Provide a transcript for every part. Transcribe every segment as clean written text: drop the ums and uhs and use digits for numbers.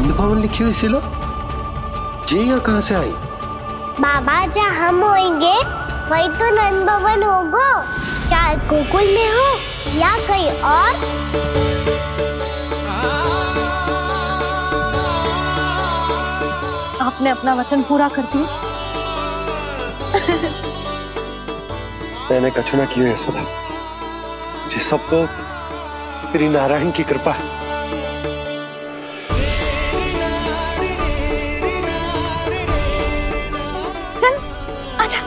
नंद भवन लिखी हुई सिलो, ये यहाँ कहाँ से आई? बाबा, जहाँ हम होंगे वही तो नंद भवन होगा, चाहे गोकुल में हो या कहीं और। आपने अपना वचन पूरा कर दिया। मैंने कछु ना किया है सुधा, ये सब तो श्री नारायण की कृपा है। चल आजा।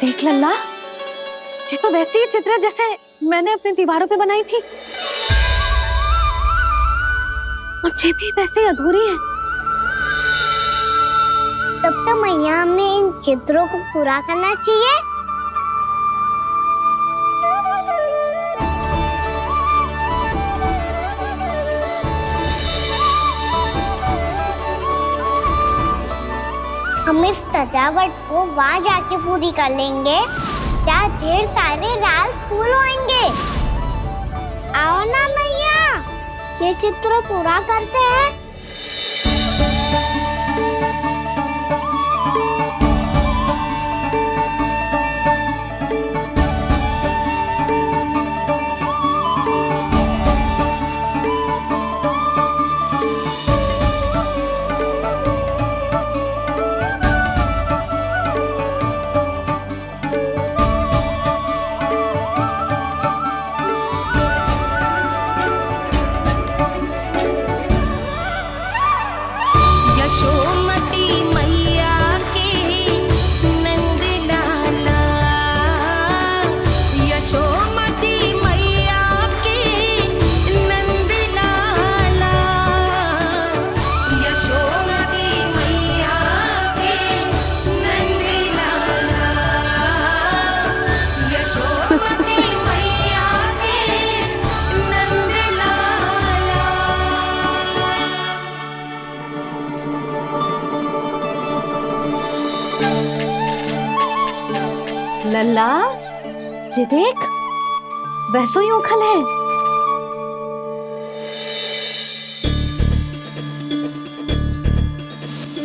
देख लल्ला, ये तो वैसी ही चित्र है जैसे मैंने अपनी दीवारों पे बनाई थी, और ये भी वैसे ही अधूरी है। तब तो मैया हमें इन चित्रों को पूरा करना चाहिए। हम इस सजावट को वहाँ जाके पूरी कर लेंगे जहाँ ढेर सारे लाल फूल होंगे। आओ ना मैया, ये चित्र पूरा करते हैं। लल्ला, ये देख, वैसो ही उखल है।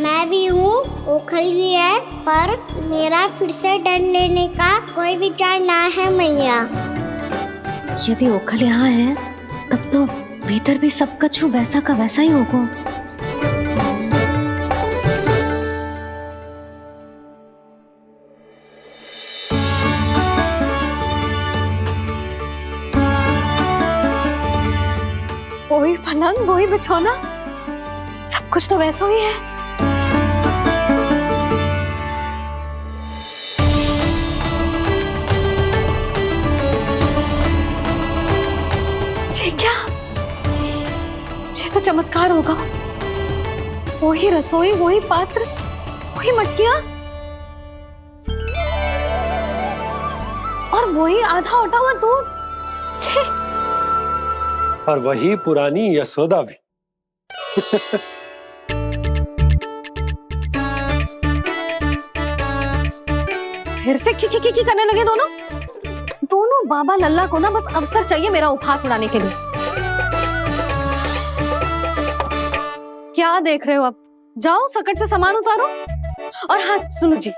मैं भी हूँ, ओखल भी है, पर मेरा फिर से डर लेने का कोई विचार ना है मैया। यदि ओखल यहाँ है, तब तो भीतर भी सब कछु वैसा का वैसा ही होगा। वही पलंग, वही बिछौना, सब कुछ तो वैसा ही है। ये क्या? ये तो चमत्कार होगा। वही रसोई, वही पात्र, वही मटकियां। वही आधा उटा हुआ दूध। छे। और वही पुरानी यशोदा भी। फिर से की करने लगे दोनों। दोनों बाबा लल्ला को ना बस अवसर चाहिए मेरा उपहास उड़ाने के लिए। क्या देख रहे हो? अब जाओ सकट से सामान उतारो। और हाँ सुनो जी,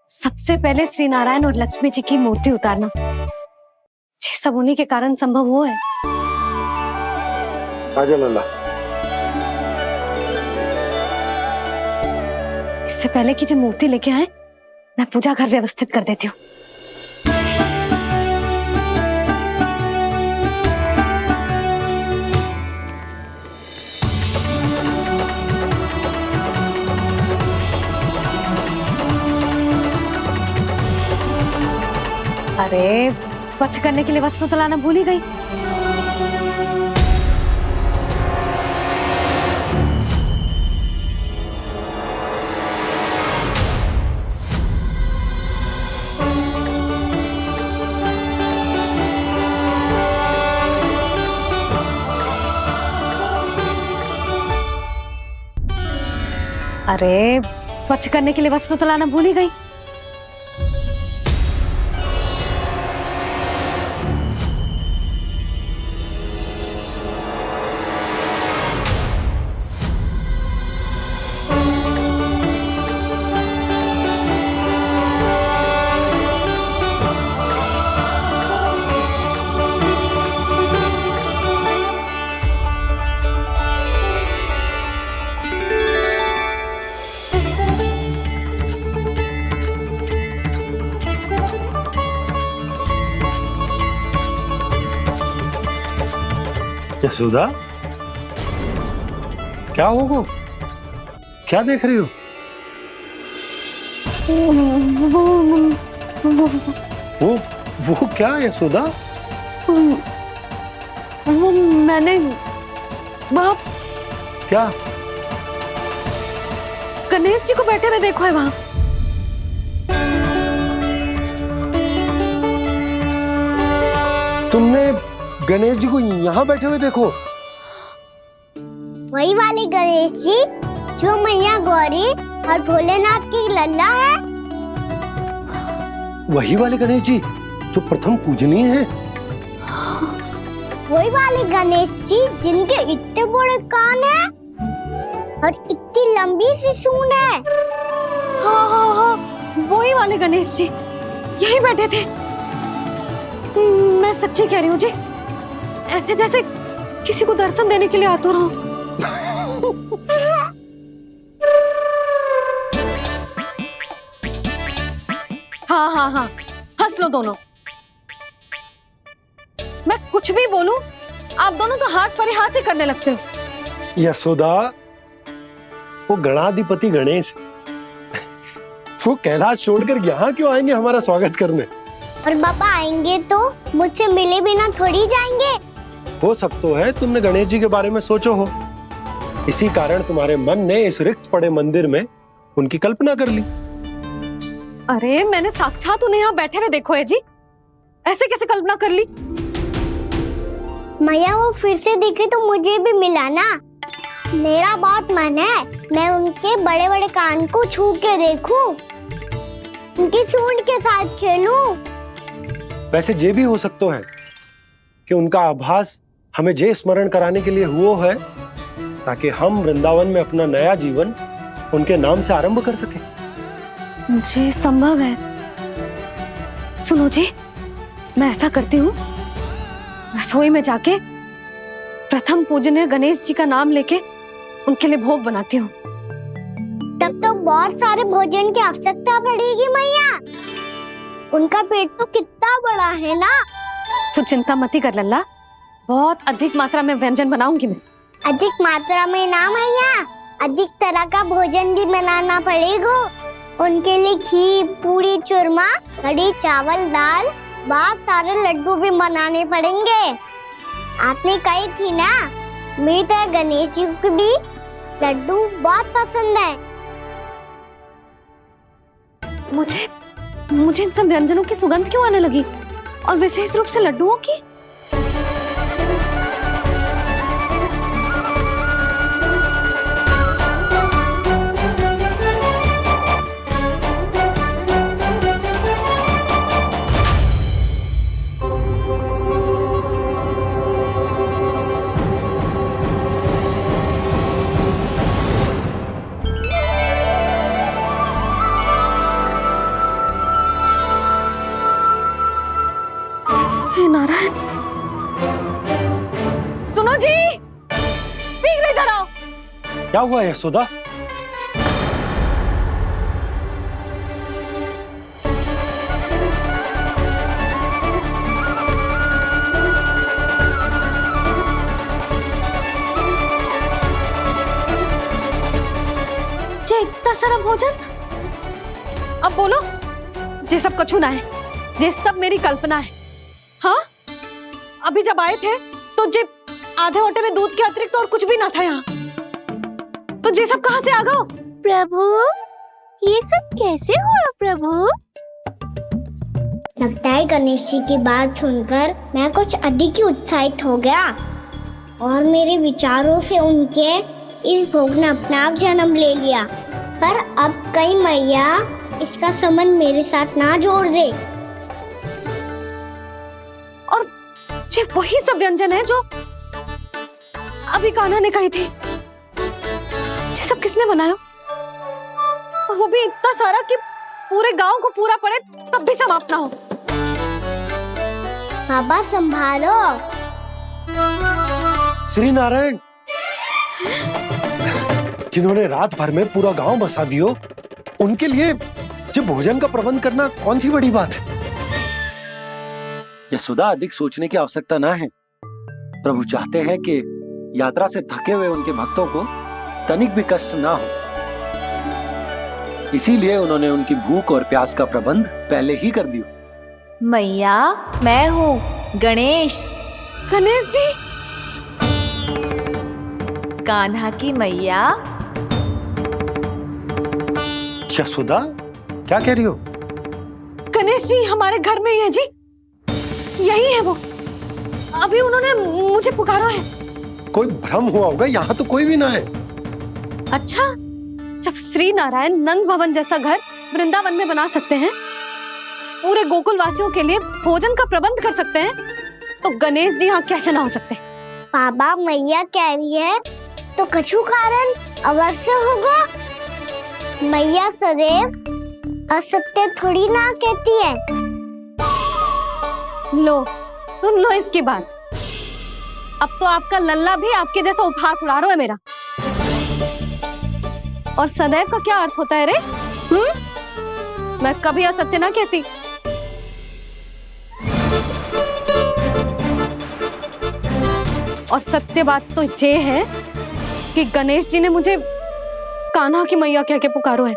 सबसे पहले श्री नारायण और लक्ष्मी जी की मूर्ति उतारना। ये सब उन्हीं के कारण संभव हुआ है। आजा लल्ला। इससे पहले कि जो मूर्ति लेके आए, मैं पूजा घर व्यवस्थित कर देती हूँ। अरे स्वच्छ करने के लिए वस्त्र तो लाना भूल ही गई। अरे स्वच्छ करने के लिए वस्त्र तो लाना भूल ही गई। यशोदा, क्या होगा? क्या देख रही हो? वो क्या यशोदा? वो मैंने बाप क्या? गणेश जी को बैठे हुए देखो है वहां। तुमने गणेश जी को यहाँ बैठे हुए देखो? वही वाले गणेश जी जो मैया गौरी और भोलेनाथ की लल्ला है। वही वाले गणेश जी जो प्रथम पूजनीय हैं। वही वाले गणेश जी जिनके इतने बड़े कान हैं और इतनी लंबी सी सूंड है। हाँ हाँ हाँ, वही वाले गणेश जी यही बैठे थे। मैं सच्ची कह रही हूँ जी, ऐसे जैसे किसी को दर्शन देने के लिए आतुर हूँ। हाँ हाँ हाँ, हंस लो दोनों। मैं कुछ भी बोलूं, आप दोनों तो हास परिहास ही करने लगते हो। यशोदा, वो गणाधिपति गणेश वो कैलाश छोड़कर यहाँ क्यों आएंगे हमारा स्वागत करने? और पापा आएंगे तो मुझसे मिले बिना थोड़ी जाएंगे। हो सकता है तुमने गणेश जी के बारे में सोचो हो, इसी कारण तुम्हारे मन ने इस रिक्त पड़े मंदिर में उनकी कल्पना कर ली। अरे मैंने साक्षात उन्हें यहाँ बैठे हुए देखो है जी, ऐसे कैसे कल्पना कर ली? मैया वो फिर से दिखे तो मुझे भी मिला ना। मेरा बहुत मन है मैं उनके बड़े बड़े कान को छू के देखूं, उनकी सूंड के साथ खेलूं। वैसे ये भी हो सकता है कि उनका आभास हमें जे स्मरण कराने के लिए हुआ है ताकि हम वृंदावन में अपना नया जीवन उनके नाम से आरंभ कर सके। जी संभव है। सुनो जी, मैं ऐसा करती हूँ, रसोई में जाके प्रथम पूजनीय गणेश जी का नाम लेके उनके लिए भोग बनाती हूँ। तब तो बहुत सारे भोजन की आवश्यकता पड़ेगी मैया। उनका पेट तो कितना बड़ा है ना। तू चिंता मत कर लल्ला, बहुत अधिक मात्रा में व्यंजन बनाऊंगी मैं। अधिक मात्रा में ना मैया, अधिक तरह का भोजन भी बनाना पड़ेगा। उनके लिए खीर, पूरी, चूरमा, कढ़ी, चावल, दाल, बहुत सारे लड्डू भी बनाने पड़ेंगे। आपने कही थी ना, मेरी तरह गणेश जी को भी लड्डू बहुत पसंद है। मुझे इन सब व्यंजनों की सुगंध क्यों आने लगी? और विशेष रूप से लड्डुओं की। हे नारायण, सुनो जी, शीघ्र इधर आओ। क्या हुआ यशोदा? जे इतना सारा भोजन, अब बोलो, जे सब कछु ना है, जे सब मेरी कल्पना है। हाँ, अभी जब आए थे तो जे आधे ओटे में दूध के अतिरिक्त और कुछ भी ना था यहाँ, तो जे सब कहाँ से आ गए? प्रभु, ये सब कैसे हुआ प्रभु? लगता है गणेश जी की बात सुनकर मैं कुछ अधिक ही उत्साहित हो गया और मेरे विचारों से उनके इस भोग ने अपना आप जन्म ले लिया। पर अब कहीं मैया इसका संबंध मेरे साथ ना जोड़ दे। और जे वही सब व्यंजन है जो अभी कान्हा ने कही थी, ये सब किसने बनाया? और वो भी इतना सारा कि पूरे गांव को पूरा पड़े तब भी समाप्त ना हो। बाबा संभालो। श्री नारायण, जिन्होंने रात भर में पूरा गांव बसा दियो, उनके लिए जो भोजन का प्रबंध करना कौन सी बड़ी बात है? यशोदा, अधिक सोचने की आवश्यकता ना है। प्रभु चाहते हैं कि यात्रा से थके हुए उनके भक्तों को तनिक भी कष्ट ना हो, इसीलिए उन्होंने उनकी भूख और प्यास का प्रबंध पहले ही कर दिया। मैया, मैं हूँ गणेश। गणेश जी, कान्हा की मैया। यशोदा, क्या कह रही हो? गणेश जी हमारे घर में ही है जी, यही है वो। अभी उन्होंने मुझे पुकारा है। कोई भ्रम हुआ होगा, यहाँ तो कोई भी ना है। अच्छा, जब श्री नारायण नंद भवन जैसा घर वृंदावन में बना सकते हैं, पूरे गोकुल वासियों के लिए भोजन का प्रबंध कर सकते हैं, तो गणेश जी यहाँ कैसे ना हो सकते? बाबा, मैया कह रही है तो कछु कारण अवश्य होगा। मैया सदैव असत्य थोड़ी ना कहती है। लो, सुन लो इसकी बात। अब तो आपका लल्ला भी आपके जैसा उपहास उड़ा रहा है मेरा। और सदैव का क्या अर्थ होता है रे? मैं कभी असत्य ना कहती। और सत्य बात तो ये है कि गणेश जी ने मुझे कान्हा की मैया कह के पुकारो है।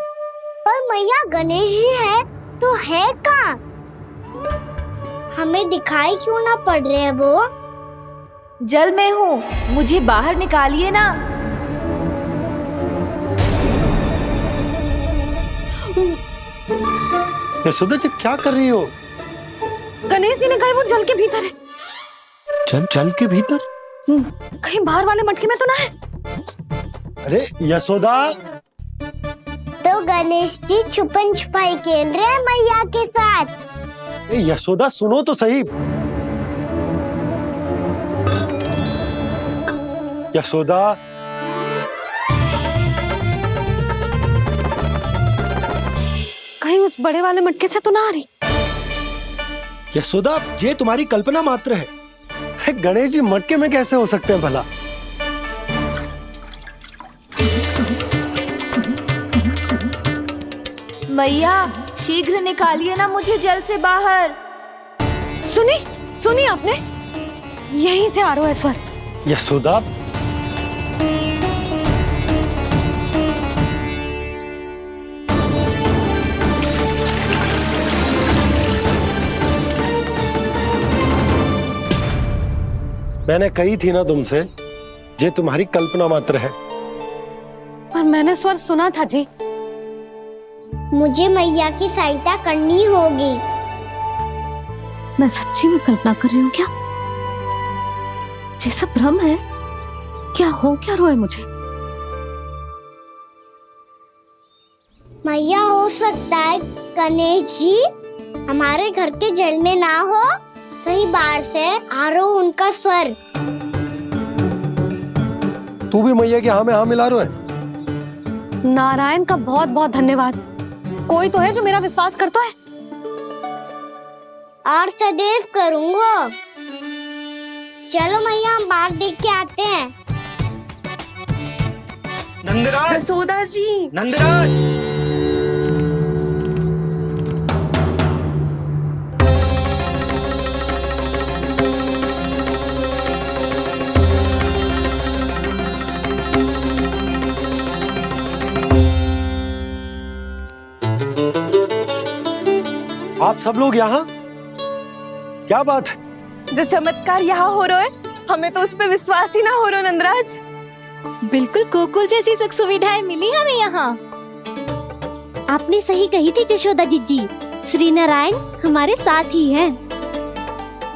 पर मैया गणेश जी है तो है कहाँ? हमें दिखाई क्यों ना पड़ रहे हैं वो? जल में हूँ, मुझे बाहर निकालिए ना। यशोदा जी, क्या कर रही हो? गणेश जी ने कहा वो जल के भीतर है। जल के भीतर? कहीं बाहर वाले मटके में तो ना है? अरे यशोदा! तो गणेश जी छुपन छुपाई खेल रहे हैं मैया के साथ। यशोदा, सुनो तो सही। यशोदा, कहीं उस बड़े वाले मटके से तो ना आ रही? यशोदा, ये तुम्हारी कल्पना मात्र है। गणेश जी मटके में कैसे हो सकते हैं भला? मैया, शीघ्र निकालिए ना मुझे जल से बाहर। सुनी आपने? यहीं से आ रहा है स्वर। यशोदा, मैंने कही थी ना तुमसे, ये तुम्हारी कल्पना मात्र है। पर मैंने स्वर सुना था जी। मुझे मैया की सहायता करनी होगी। मैं सच्ची में कल्पना कर रही हूँ क्या? ये सब भ्रम है? क्या हो क्या रहा है मुझे? मैया, हो सकता है गणेश जी हमारे घर के जल में ना हो, कहीं बाहर से आ रहा हो उनका स्वर। तू भी मैया की हाँ में हाँ मिला रहा है। नारायण का बहुत बहुत धन्यवाद। कोई तो है जो मेरा विश्वास करता है। और सदैव करूंगा। चलो मैया, हम बाहर देख के आते हैं। नंदराज, जसोदा जी, नंदराज। आप सब लोग यहाँ? क्या बात है? जो चमत्कार यहाँ हो रहा है, हमें तो उस पे विश्वास ही ना हो रहा नंदराज। बिल्कुल गोकुल जैसी सुख सुविधाएं मिली हमें यहाँ। आपने सही कही थी जशोदा जीजी, श्री नारायण हमारे साथ ही हैं।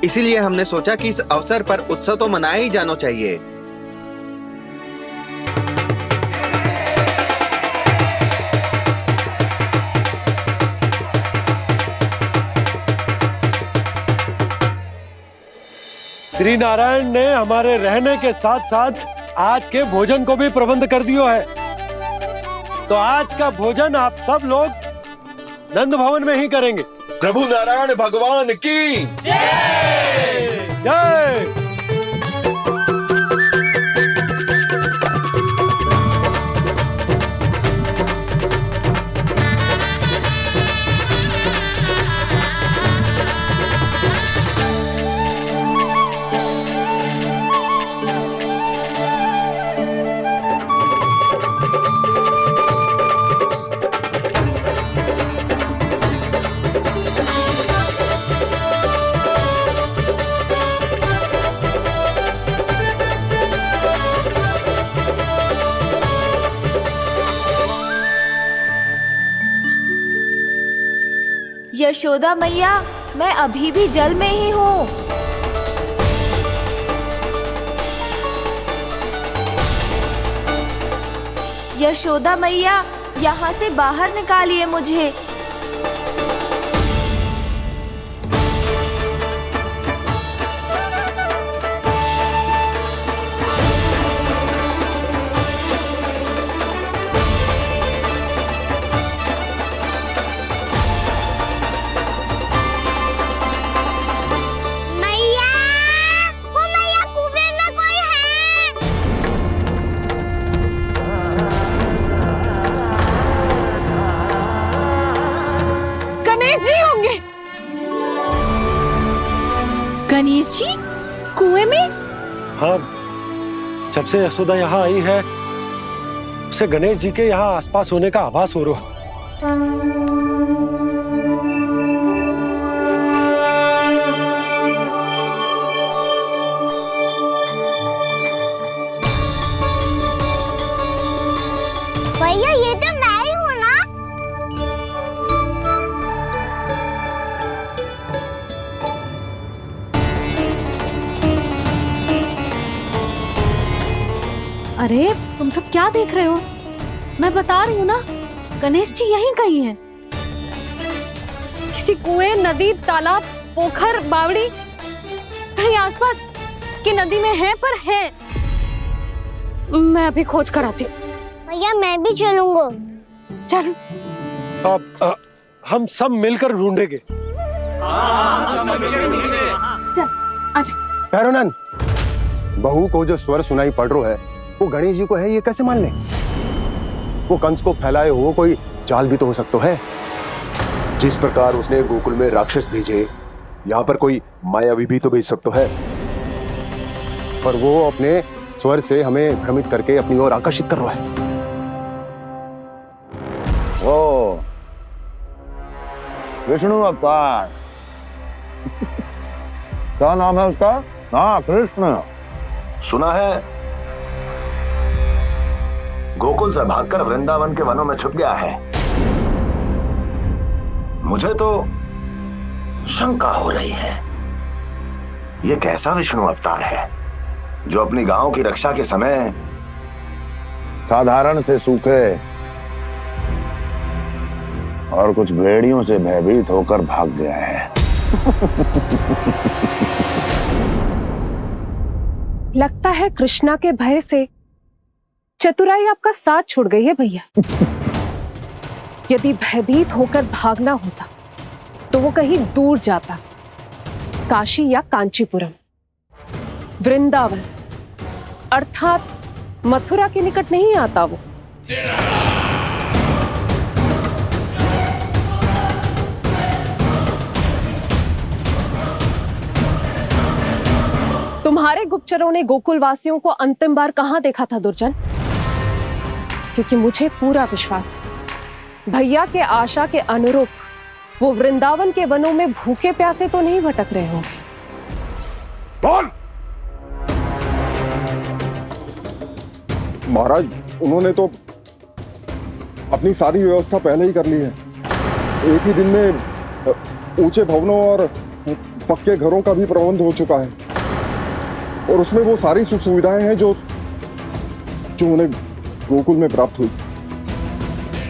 इसीलिए हमने सोचा कि इस अवसर पर उत्सव तो मनाया ही जाना चाहिए। श्री नारायण ने हमारे रहने के साथ साथ आज के भोजन को भी प्रबंध कर दिया है। तो आज का भोजन आप सब लोग नंद भवन में ही करेंगे। प्रभु नारायण भगवान की जय जय। यशोदा मैया, मैं अभी भी जल में ही हूँ। यशोदा मैया, यहाँ से बाहर निकालिए मुझे। मैया, वो मैया, कुएं में कोई है। गणेश जी होंगे। गणेश जी कुएं में? हाँ, जब से यशोदा यहाँ आई है उसे गणेश जी के यहाँ आसपास होने का आभास हो रहा। भैया, ये तो मैं ही हूँ ना। अरे तुम सब क्या देख रहे हो? मैं बता रही हूँ ना, गणेश जी यहीं कहीं हैं। किसी कुएं, नदी, तालाब, पोखर, बावड़ी, कहीं आसपास की नदी में है, पर है। मैं अभी खोज कर आती हूँ। भैया, मैं भी चलूंगा। चल। अब हम सब मिलकर ढूंढेंगे। चल आजा। पैरोनन, बहू को जो स्वर सुनाई पड़ रहा है वो गणेश जी को है, ये कैसे मान ले? वो कंस को फैलाए हुए कोई चाल भी तो हो सकता है। जिस प्रकार उसने गोकुल में राक्षस भेजे, यहाँ पर कोई मायावी भी तो भेज सकता है। पर वो अपने स्वर से हमें भ्रमित करके अपनी ओर आकर्षित कर रहा है। ओ, विष्णु अवतार। क्या नाम है उसका? हाँ, कृष्ण। सुना है गोकुल से भागकर वृंदावन के वनों में छुप गया है। मुझे तो शंका हो रही है ये कैसा विष्णु अवतार है जो अपनी गांव की रक्षा के समय साधारण से सूखे और कुछ भेड़ियों से भयभीत होकर भाग गया है। लगता है कृष्णा के भय से चतुराई आपका साथ छोड़ गई है भैया। यदि भयभीत होकर भागना होता तो वो कहीं दूर जाता, काशी या कांचीपुरम, वृंदावन अर्थात मथुरा के निकट नहीं आता वो। तुम्हारे गुप्तचरों ने गोकुल वासियों को अंतिम बार कहां देखा था दुर्जन? क्योंकि मुझे पूरा विश्वास है भैया के आशा के अनुरूप वो वृंदावन के वनों में भूखे प्यासे तो नहीं भटक रहे होंगे। बोल! महाराज, उन्होंने तो अपनी सारी व्यवस्था पहले ही कर ली है। एक ही दिन में ऊंचे भवनों और पक्के घरों का भी प्रबंध हो चुका है और उसमें वो सारी सुख सुविधाएं हैं जो उन्हें गोकुल में प्राप्त हुई।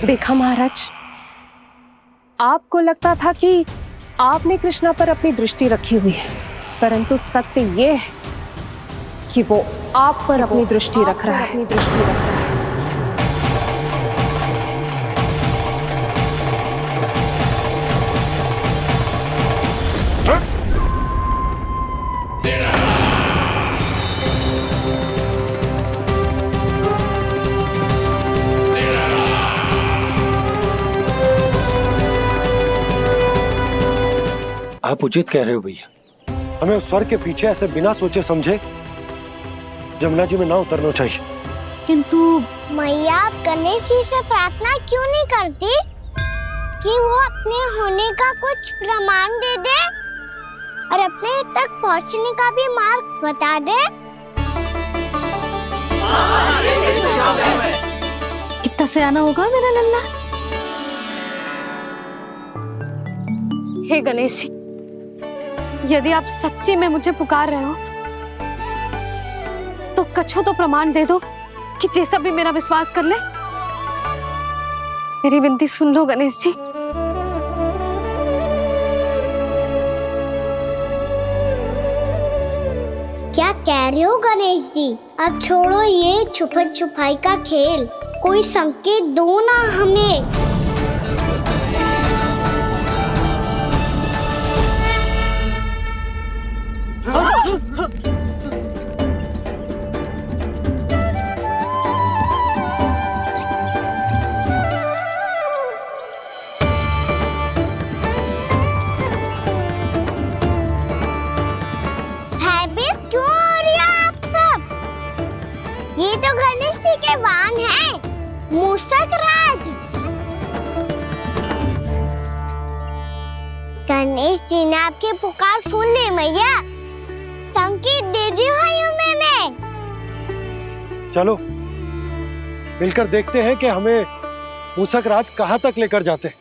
देखा महाराज, आपको लगता था कि आपने कृष्णा पर अपनी दृष्टि रखी हुई है, परंतु सत्य ये है कि वो आप पर अपनी दृष्टि रख रहा है। आप उचित कह रहे हो भैया, हमें उस स्वर्ग के पीछे ऐसे बिना सोचे समझे जमुना जी में ना उतरना चाहिए। किंतु मैया, आप गणेश जी से प्रार्थना क्यों नहीं करती कि वो अपने होने का कुछ प्रमाण दे दे और अपने तक पहुंचने का भी मार्ग बता दे? कितना सयाना होगा मेरा लल्ला। हे गणेश जी, यदि आप सच्ची में मुझे पुकार रहे हो तो कछो तो प्रमाण दे दो कि जैसा भी मेरा विश्वास कर ले। मेरी विनती सुन लो गणेश जी। क्या कह रहे हो गणेश जी? अब छोड़ो ये छुपन छुपाई का खेल, कोई संकेत दो ना हमें। भयभीत क्यों हो रही हो आप सब? ये तो गणेश जी के वाहन हैं, मूषक राज। गणेश जी ने आपकी पुकार सुन ली मैया, संकेत दे दी भाइयों मैंने। चलो मिलकर देखते हैं कि हमें मूषक राज कहां तक लेकर जाते हैं।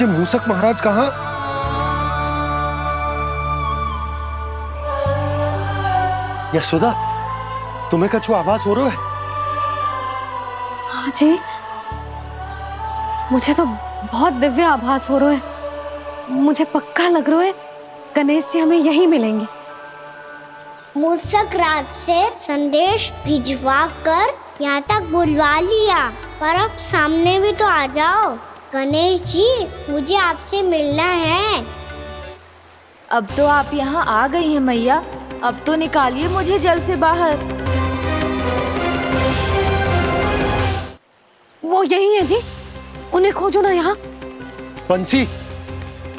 ये मूषक महाराज कहाँ? यशोदा, तुम्हें कछु आभास हो रहा है? हाँ जी, मुझे तो बहुत दिव्य आभास हो रहा है। मुझे पक्का लग रहा है गणेश जी हमें यहीं मिलेंगे। मूषक राज से संदेश भिजवा कर यहाँ तक बुलवा लिया, पर अब सामने भी तो आ जाओ। गणेश जी, मुझे आपसे मिलना है। अब तो आप यहाँ आ गई हैं मैया, अब तो निकालिए मुझे जल से बाहर। वो यही है जी, उन्हें खोजो ना यहाँ। बंसी,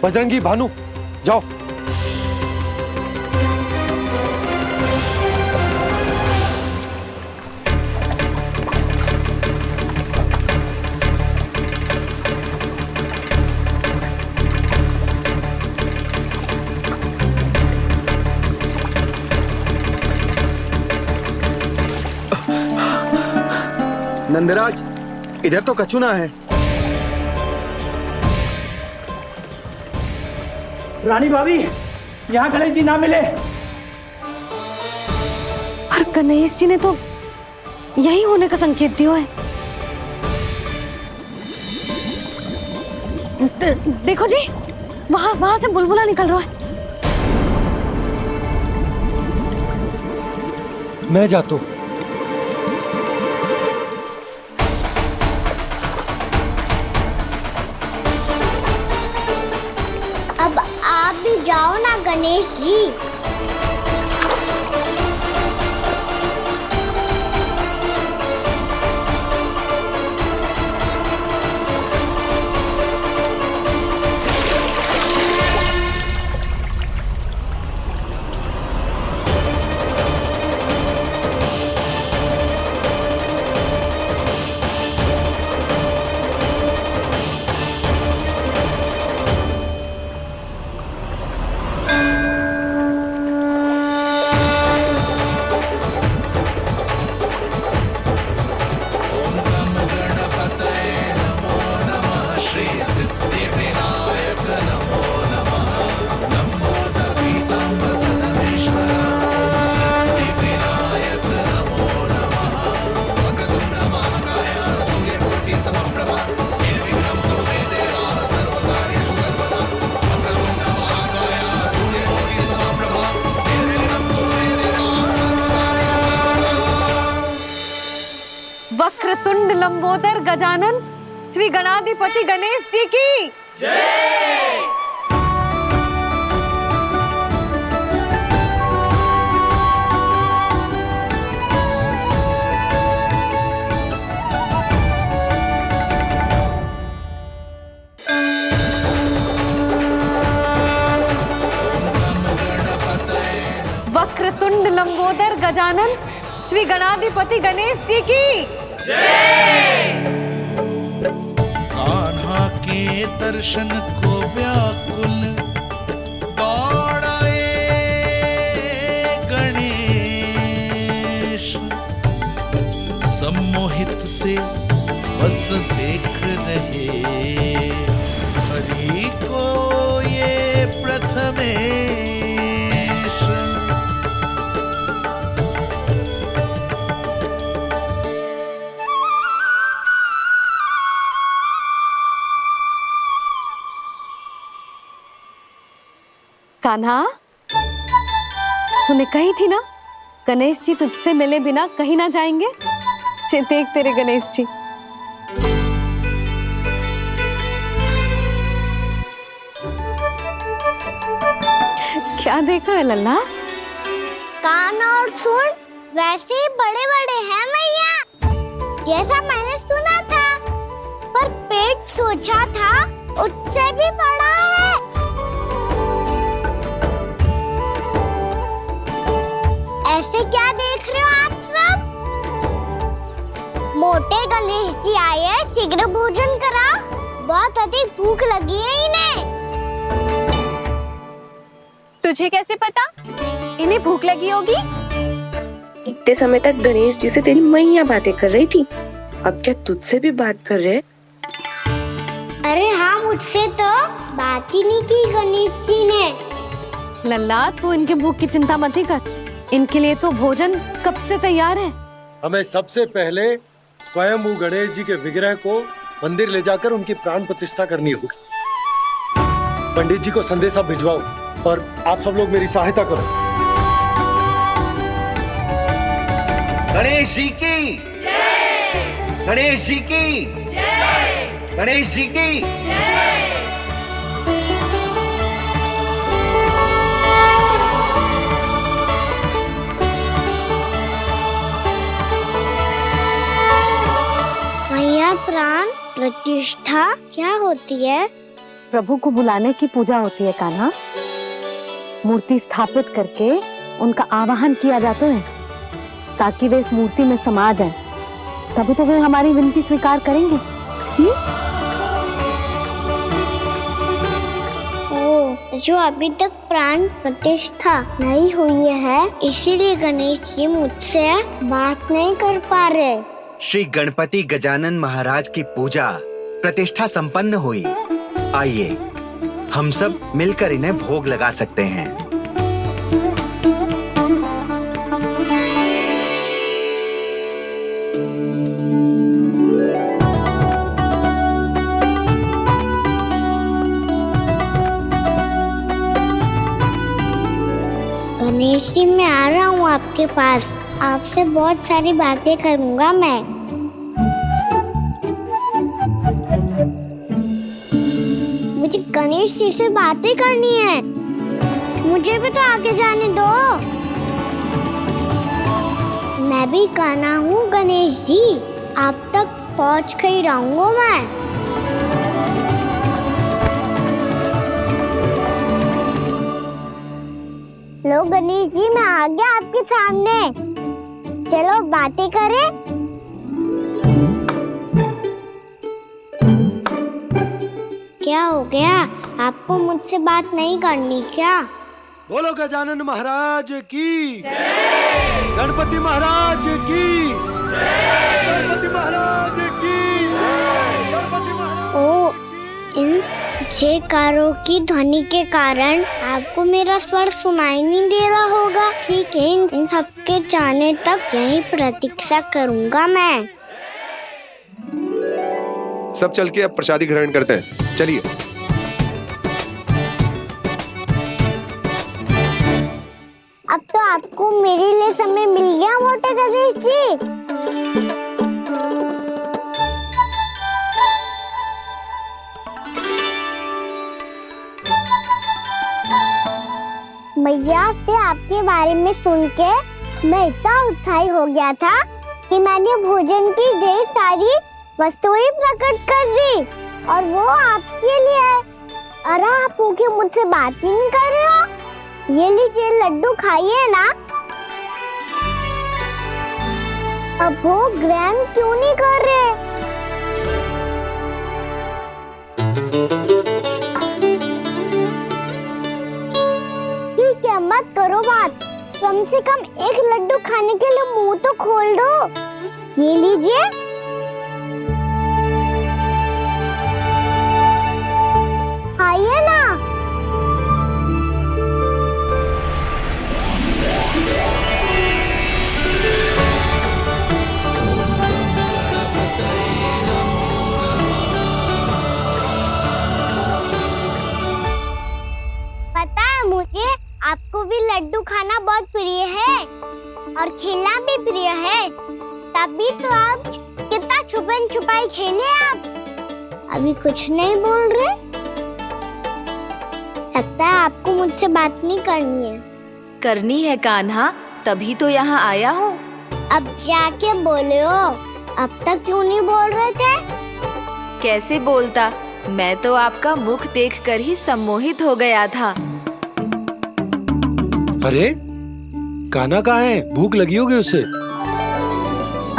बजरंगी, भानु, जाओ। नंदराज, इधर तो कछुना है। रानी भाभी, यहाँ गणेश जी ना मिले। पर गणेश जी ने तो यही होने का संकेत दिया है। देखो जी, वहां से बुलबुला निकल रहा है। मैं जाता हूं। अब आप भी जाओ ना गणेश जी। वक्रतुंड लंबोदर गजानन श्री गणाधिपति गणेश जी की जय। वक्रतुंड लंबोदर गजानन श्री गणाधिपति गणेश जी की जय। कान्हा के दर्शन को व्याकुल दौड़ाए गणेश, सम्मोहित से बस देख रहे हरि को ये प्रथमेश। कान्हा, तूने कही थी ना गणेश जी तुझसे मिले बिना कहीं ना जाएंगे। देख तेरे गणेश जी। क्या देख रहा है लल्ला? कान और सुन वैसे ही बड़े बड़े हैं मैया, जैसा मैंने सुना था, पर पेट सोचा था उससे भी बड़ा है। ऐसे क्या देख रहे हो आप सब? मोटे गणेश जी आए हैं, शीघ्र भोजन करा, बहुत अधिक भूख लगी है इन्हें। तुझे कैसे पता इन्हें भूख लगी होगी? इतने समय तक गणेश जी से तेरी मैया बातें कर रही थी, अब क्या तुझसे भी बात कर रहे? अरे हाँ, मुझसे तो बात ही नहीं की गणेश जी ने। लल्ला, तू इनके भूख की चिंता मत ही कर, इनके लिए तो भोजन कब से तैयार है। हमें सबसे पहले स्वयं गणेश जी के विग्रह को मंदिर ले जाकर उनकी प्राण प्रतिष्ठा करनी होगी। पंडित जी को संदेशा भिजवाओ और आप सब लोग मेरी सहायता करो। गणेश जी की जय। गणेश जी की जय। गणेश जी की जय। मैया, प्राण प्रतिष्ठा क्या होती है? प्रभु को बुलाने की पूजा होती है कान्हा। मूर्ति स्थापित करके उनका आवाहन किया जाता है ताकि वे इस मूर्ति में समा जाएं। तभी तो वे हमारी विनती स्वीकार करेंगे। ओ, जो अभी तक प्राण प्रतिष्ठा नहीं हुई है, इसीलिए गणेश जी मुझसे बात नहीं कर पा रहे। श्री गणपति गजानन महाराज की पूजा प्रतिष्ठा संपन्न हुई। आइए हम सब मिलकर इन्हें भोग लगा सकते हैं। गणेश जी, मैं आ रहा हूँ आपके पास। आपसे बहुत सारी बातें करूँगा मैं। मुझे गणेश जी से बातें करनी है। मुझे भी तो आगे जाने दो। मैं भी कान्हा हूँ गणेश जी। आप तक पहुँच कर ही रहूँगा मैं। लो गणेश जी, मैं आ गया आपके सामने। चलो बातें करें। क्या हो गया? आपको मुझसे बात नहीं करनी क्या? बोलो गजानन महाराज की, गणपति महाराज की, गणपति महाराज की, गणपति महाराज। ओ, इन जयकारों की ध्वनि के कारण आपको मेरा स्वर सुनाई नहीं दे रहा होगा। ठीक है, इन सबके जाने तक यही प्रतीक्षा करूंगा मैं। सब चल के अब प्रसादी ग्रहण करते हैं। चलिए। अब तो आपको मेरे लिए समय मिल गया मोटे गणेश जी। भैया से आपके बारे में सुन के मैं इतना उत्साही हो गया था कि मैंने भोजन की ढेर सारी वस्तुएं प्रकट कर दी, और वो आपके लिए। अरे आप भूखे मुझसे बात ही नहीं कर रहे हो। ये लीजिए लड्डू खाइए ना। अब वो ग्रहण क्यों नहीं कर रहे? ठीक है, मत करो बात। कम से कम एक लड्डू खाने के लिए मुंह तो खोल दो। ये लीजिए। खाइए ना। पता है मुझे, आपको भी लड्डू खाना बहुत प्रिय है और खेलना भी प्रिय है। तभी तो आप कितना छुपन छुपाई खेले। आप अभी कुछ नहीं बोल रहे। लगता है आपको मुझसे बात नहीं करनी है। करनी है कान्हा, तभी तो यहाँ आया हूँ। अब जाके बोले हो। अब तक क्यों नहीं बोल रहे थे? कैसे बोलता, मैं तो आपका मुख देखकर ही सम्मोहित हो गया था। अरे कान्हा कहाँ है? भूख लगी होगी उसे।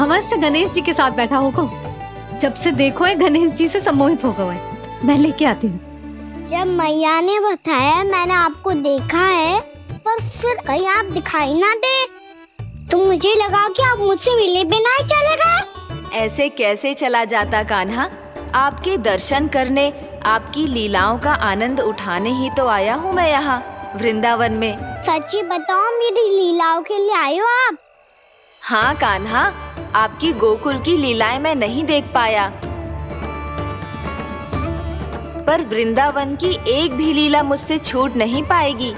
अवश्य गणेश जी के साथ बैठा होगा। जब से देखो है गणेश जी से सम्मोहित हो गए। मैं लेके आती हूँ। जब मैया ने बताया मैंने आपको देखा है, पर फिर कहीं आप दिखाई ना दे, तो मुझे लगा कि आप मुझसे मिले बिना ही चले गए। ऐसे कैसे चला जाता कान्हा? आपके दर्शन करने, आपकी लीलाओं का आनंद उठाने ही तो आया हूँ मैं यहाँ वृंदावन में। सच्ची बताओ, मेरी लीलाओं के लिए आए हो आप? हाँ कान्हा, आपकी गोकुल की लीलाएं मैं नहीं देख पाया, पर वृंदावन की एक भी लीला मुझसे छूट नहीं पाएगी।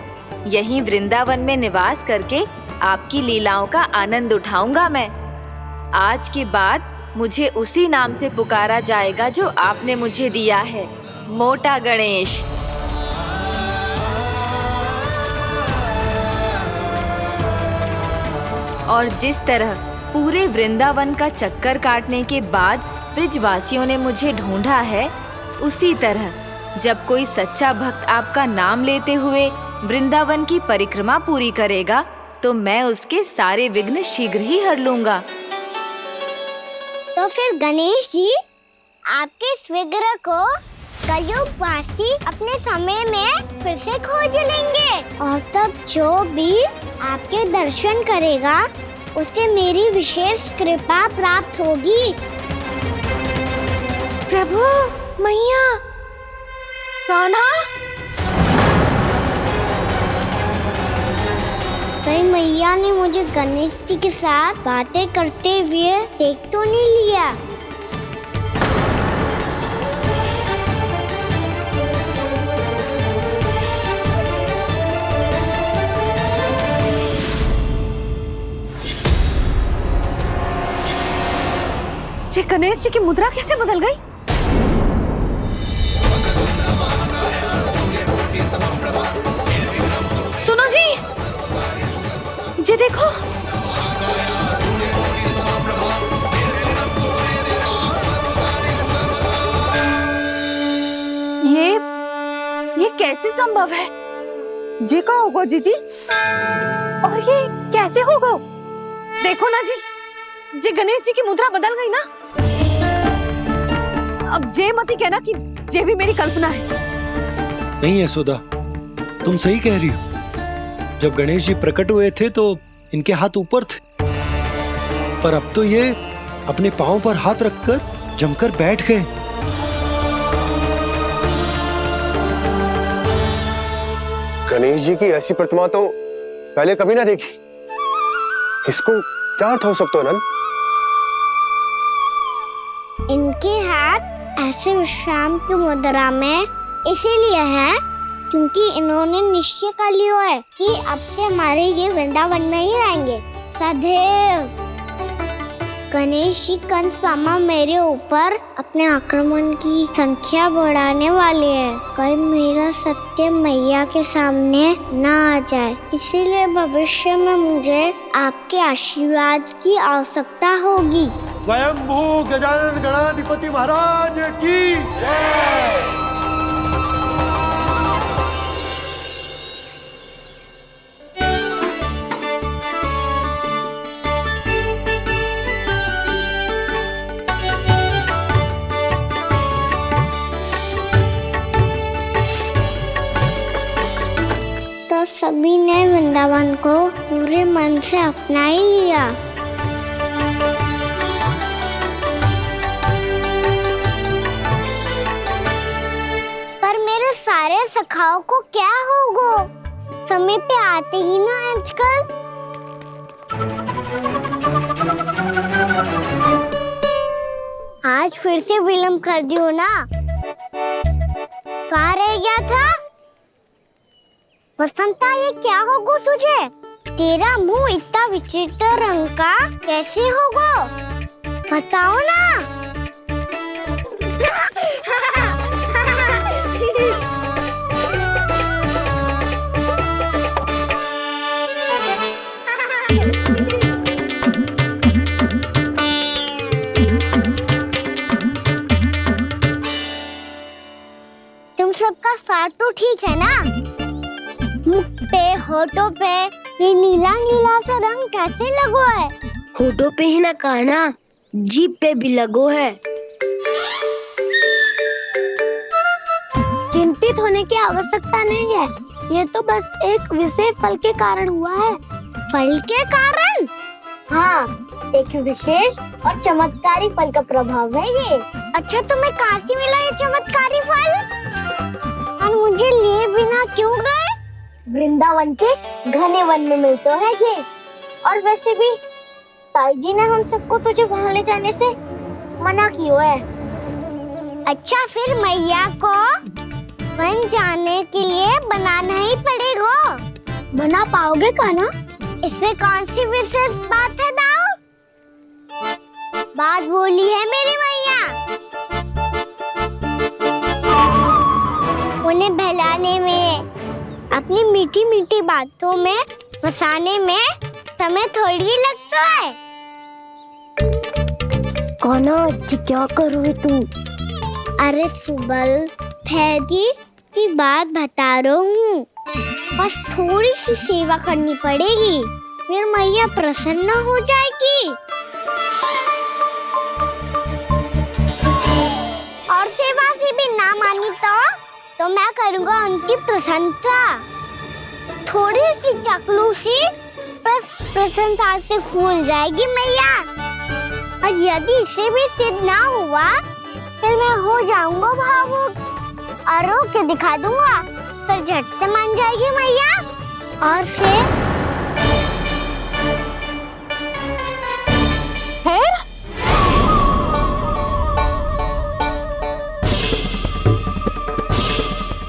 यहीं वृंदावन में निवास करके आपकी लीलाओं का आनंद उठाऊंगा मैं। आज के बाद मुझे उसी नाम से पुकारा जाएगा जो आपने मुझे दिया है, मोटा गणेश। और जिस तरह पूरे वृंदावन का चक्कर काटने के बाद ब्रिजवासियों ने मुझे ढूंढा है, उसी तरह जब कोई सच्चा भक्त आपका नाम लेते हुए वृंदावन की परिक्रमा पूरी करेगा, तो मैं उसके सारे विघ्न शीघ्र ही हर लूंगा। तो फिर गणेश जी, आपके इस विग्रह को कलयुग वासी अपने समय में फिर से खोज लेंगे, और तब जो भी आपके दर्शन करेगा उसे मेरी विशेष कृपा प्राप्त होगी। प्रभु, मैया, कान्हा, कहीं मैया ने मुझे गणेश जी के साथ बातें करते हुए देख तो नहीं लिया? ये गणेश जी की मुद्रा कैसे बदल गई? सुनो जी, ये देखो। ये कैसे संभव है? जी का होगा जीजी? और ये कैसे होगा? देखो ना जी, जे गणेश जी की मुद्रा बदल गई ना। अब जे मत ही कहना कि जे भी मेरी कल्पना है। नहीं यशोदा, तुम सही कह रही हो। जब गणेश जी प्रकट हुए थे तो इनके हाथ ऊपर थे, पर अब तो ये अपने पांव पर हाथ रखकर जमकर बैठ गए। गणेश जी की ऐसी प्रतिमा तो पहले कभी ना देखी। इसको क्या अर्थ हो सकता है नंद? इनके हाथ ऐसे विश्राम की मुद्रा में इसीलिए है क्योंकि इन्होंने निश्चय कर लिया है कि अब से हमारे ये वृंदावन में ही रहेंगे सदैव। गणेश जी कंस मामा मेरे ऊपर अपने आक्रमण की संख्या बढ़ाने वाले हैं। कल मेरा सत्य मैया के सामने ना आ जाए, इसीलिए भविष्य में मुझे आपके आशीर्वाद की आवश्यकता होगी। स्वयंभू गजानन गणाधिपति महाराज की जय। तो सभी ने वृंदावन को पूरे मन से अपना ही लिया। पर मेरे सारे सखाओं को क्या होगा? समय पे आते ही ना आजकल। आज फिर से विलंब कर दियो ना। कहाँ रह गया था? वसंता, ये क्या होगा तुझे? तेरा मुंह इतना विचित्र रंग का कैसे होगा? बताओ ना। तुम सबका साथ तो ठीक है ना? मुख पे, होठों पे ये नीला नीला सा रंग कैसे लगो है? होठों पे ही ना कान्हा, जीभ पे भी लगो है। चिंतित होने की आवश्यकता नहीं है, ये तो बस एक विशेष फल के कारण हुआ है। फल के कारण? हाँ, एक विशेष और चमत्कारी फल का प्रभाव है ये। अच्छा, तुम्हें कहाँ से मिला ये चमत्कारी फल? और मुझे लिए बिना क्यों गए? वृंदावन के घने वन में मिलते है ये। और वैसे भी ताई जी ने हम सबको तुझे वहाँ ले जाने से मना किया है। अच्छा, फिर मैया को वन जाने के लिए बनाना ही पड़ेगा। बना पाओगे कान्हा? इसमें कौन सी विशेष बात है दाऊ? बात बोली है मेरी मैया। उन्हें बहलाने में, अपनी मीठी मीठी बातों में फंसाने में समय थोड़ी लगता है। कान्हा, क्या करोगे तुम? अरे सुबल, फैजी की बात बता रहा हूँ। बस थोड़ी सी सेवा करनी पड़ेगी, फिर मैया प्रसन्न हो जाएगी। और सेवा से भी ना मानी तो मैं करूँगा उनकी प्रशंसा। थोड़ी सी चकलूसी प्रसन्नता से फूल जाएगी मैया। और यदि इसे भी सिद्ध ना हुआ फिर मैं हो जाऊंगा भावुक और रो के दिखा दूंगा, फिर झट से मान जाएगी मैया। और फिर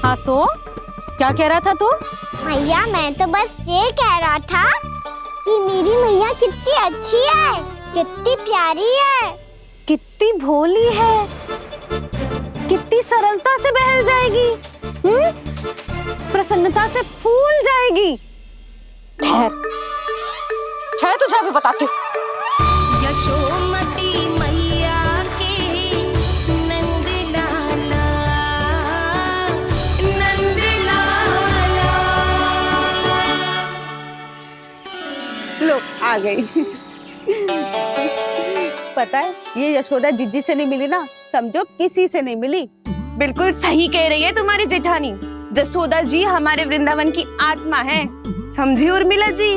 हाँ तो क्या कह रहा था तू? मैया मैं तो बस ये कह रहा था कि मेरी मैया कितनी अच्छी है, कितनी प्यारी है, कितनी भोली है, कितनी सरलता से बहल जाएगी, प्रसन्नता से फूल जाएगी। ठहर ठहर, तुझे अभी बताती हूँ। यशोमती मैया के नंद लाला, नंद लाला। लो आ गई। पता है ये यशोदा जीजी से नहीं मिली ना, समझो किसी से नहीं मिली। बिल्कुल सही कह रही है तुम्हारी जेठानी। जसोदा जी हमारे वृंदावन की आत्मा है, समझी उर्मिला जी।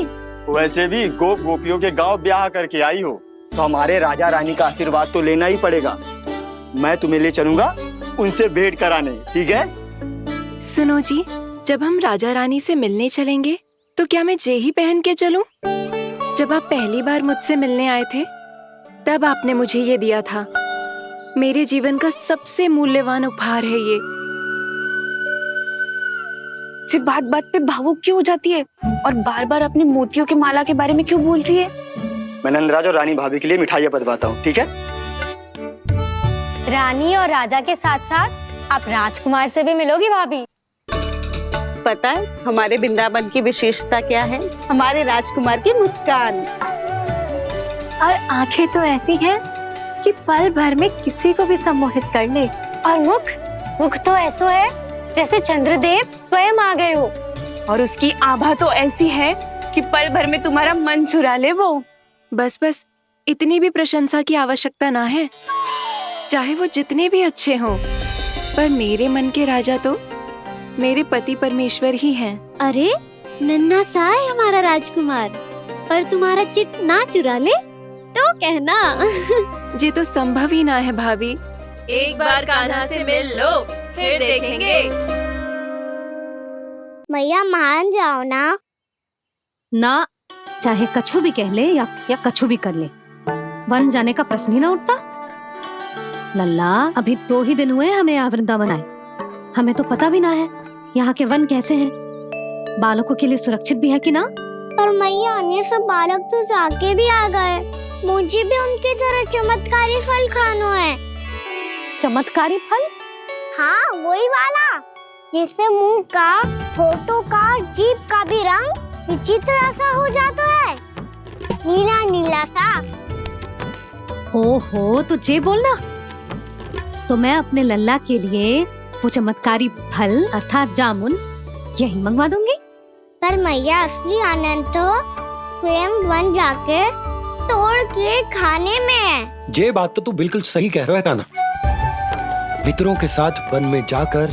वैसे भी गोपियों के गांव ब्याह करके आई हो तो हमारे राजा रानी का आशीर्वाद तो लेना ही पड़ेगा। मैं तुम्हें ले चलूंगा उनसे भेंट कराने, ठीक है? सुनो जी, जब हम राजा रानी से मिलने चलेंगे तो क्या मैं जे ही पहन के चलूं? जब आप पहली बार मुझसे मिलने आए थे तब आपने मुझे ये दिया था। मेरे जीवन का सबसे मूल्यवान उपहार है ये। जी बात बात पे भावुक क्यों हो जाती है और बार बार अपनी मोतियों की माला के बारे में क्यों बोल रही है? मैं नंदराज और रानी भाभी के लिए मिठाइयाँ बंटवाता हूँ, ठीक है? रानी और राजा के साथ साथ आप राजकुमार से भी मिलोगी भाभी। पता है हमारे वृंदावन की विशेषता क्या है? हमारे राजकुमार की मुस्कान। और आंखें तो ऐसी हैं कि पल भर में किसी को भी सम्मोहित कर ले। और मुख तो ऐसा है जैसे चंद्रदेव स्वयं आ गए हो। और उसकी आभा तो ऐसी है कि पल भर में तुम्हारा मन चुरा ले वो। बस बस, इतनी भी प्रशंसा की आवश्यकता ना है। चाहे वो जितने भी अच्छे हों, पर मेरे मन के राजा तो मेरे पति परमेश्वर ही हैं। अरे नन्हा सा है हमारा राजकुमार, पर तुम्हारा चित्त ना चुरा ले तो कहना। ये तो संभव ही ना है भाभी। एक बार कान्हा से मिल लो, फिर देखेंगे। मैया मान जाओ ना। ना, चाहे कछु भी कह ले या कछु भी कर ले, वन जाने का प्रश्न ही ना उठता। लल्ला, अभी 2 ही दिन हुए हमें यहाँ वृंदावन आए, हमें तो पता भी ना है यहाँ के वन कैसे हैं, बालकों के लिए सुरक्षित भी है कि ना। पर मैया अन्य सब बालक तो जाके भी आ गए, मुझे भी उनकी तरह चमत्कारी फल खाना है। चमत्कारी फल? हाँ वही वाला, जिससे मुंह का, होठों का, जीभ का भी रंग विचित्र सा हो जाता है, नीला नीला सा। ओहो, तो जे बोलना। तो मैं अपने लल्ला के लिए वो चमत्कारी फल अर्थात जामुन यही मंगवा दूंगी। पर मैया असली आनंद तो स्वयं वन जाके तोड़ के खाने में है। ये बात तो तू बिल्कुल सही कह रहा है कान्हा। मित्रों के साथ वन में जाकर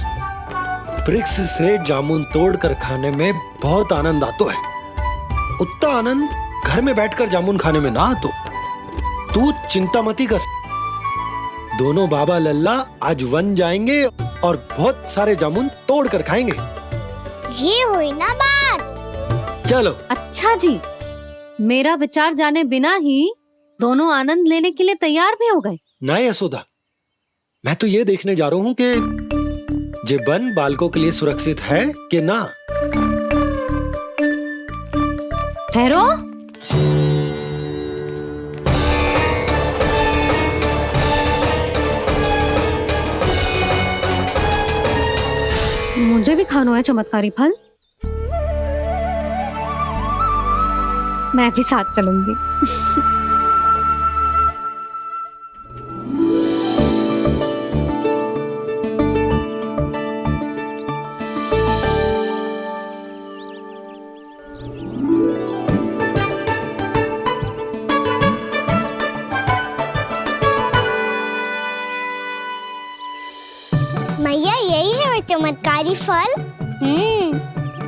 वृक्ष से जामुन तोड़कर खाने में बहुत आनंद आता है। उतना आनंद घर में बैठकर जामुन खाने में ना आतो। तू चिंता मती कर, दोनों बाबा लल्ला आज वन जाएंगे और बहुत सारे जामुन तोड़कर खाएंगे। ये हुई ना बात। चलो। अच्छा जी, मेरा विचार जाने बिना ही दोनों आनंद लेने के लिए तैयार भी हो गए। ना यशोदा, मैं तो ये देखने जा रहा हूँ कि ये वन बालकों के लिए सुरक्षित है कि ना। ठहरो, मुझे भी खाना है चमत्कारी फल, मैं भी साथ चलूंगी। मैया यही है वो चमत्कारी फल।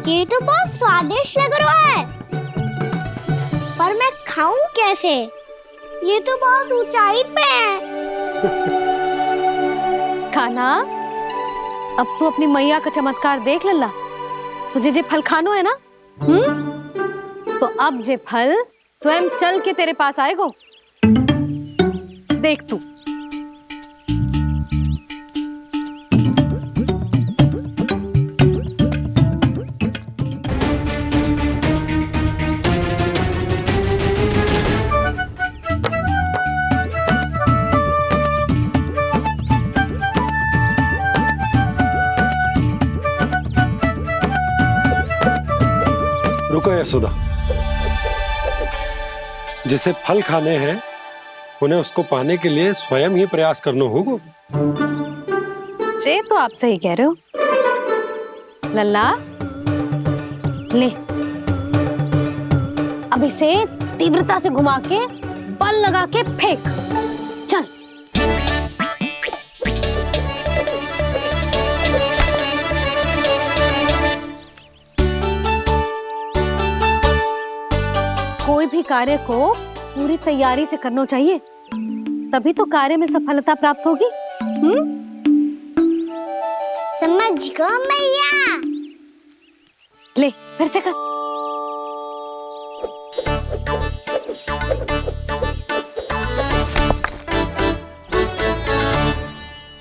ये तो बहुत स्वादिष्ट लग रहा है। पर मैं खाऊं कैसे? ये तो बहुत ऊंचाई पे है। कान्हा, अब तू अपनी मैया का चमत्कार देख लल्ला। तुझे जे फल खानो है ना, तो अब जे फल स्वयं चल के तेरे पास आएगो। देख तू। रुको यशोदा, जिसे फल खाने हैं उन्हें उसको पाने के लिए स्वयं ही प्रयास करना होगा। जे तो आप सही कह रहे हो लल्ला। ले, अब इसे तीव्रता से घुमा के बल लगा के फेंक। चल। कोई भी कार्य को पूरी तैयारी से करना चाहिए, तभी तो कार्य में सफलता प्राप्त होगी। समझ गो मैया। ले, फिर से कर।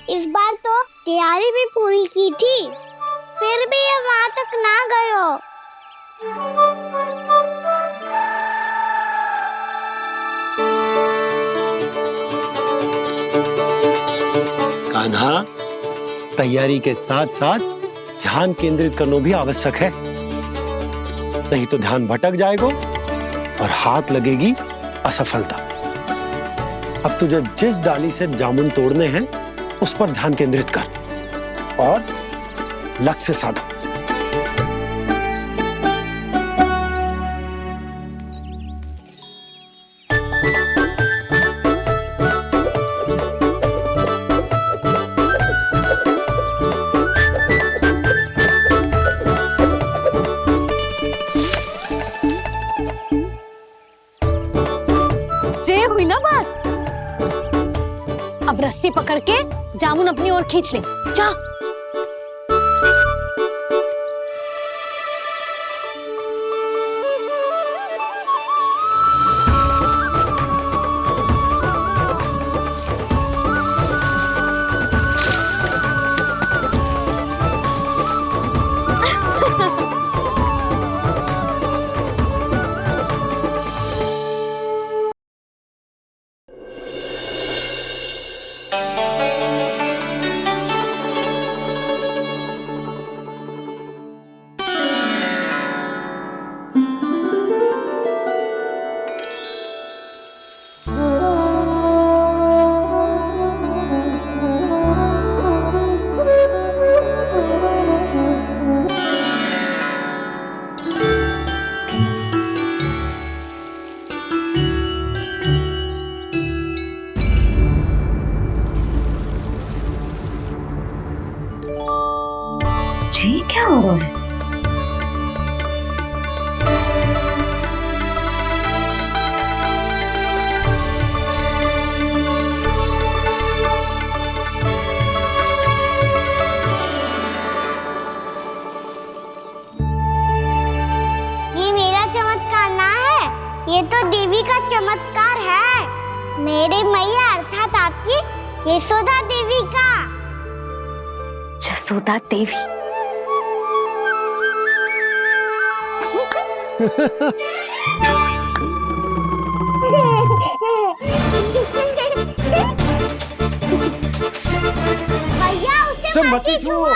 इस बार तो तैयारी भी पूरी की थी, फिर भी ये वहां तक ना गए हो। कान्हा, तैयारी के साथ साथ ध्यान केंद्रित करना भी आवश्यक है, नहीं तो ध्यान भटक जाएगा और हाथ लगेगी असफलता। अब तुझे जिस डाली से जामुन तोड़ने हैं उस पर ध्यान केंद्रित कर और लक्ष्य साधो। हुई ना बात। अब रस्सी पकड़ के जामुन अपनी ओर खींच ले। जा। जी क्या हो रहा है? ये मेरा चमत्कार ना है, ये तो देवी का चमत्कार है। मेरे मैया अर्थात आपकी यशोदा देवी का। जसोदा देवी। भैया उसे मत छुओ।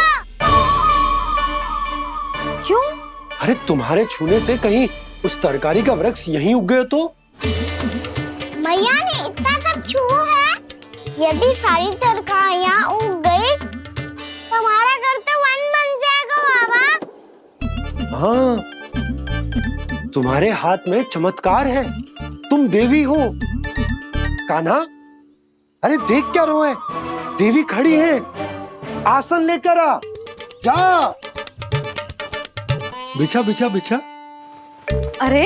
क्यों? अरे तुम्हारे छूने से कहीं उस तरकारी का वृक्ष यहीं उग गए तो? मैया ने इतना सब छुआ है, यदि सारी तरकारियां उग गई तो हमारा घर तो वन बन जाएगा बाबा। हाँ, तुम्हारे हाथ में चमत्कार है, तुम देवी हो। कान्हा, अरे देख क्या रो है, देवी खड़ी है, आसन लेकर आ, जा। बिछा बिछा बिछा। अरे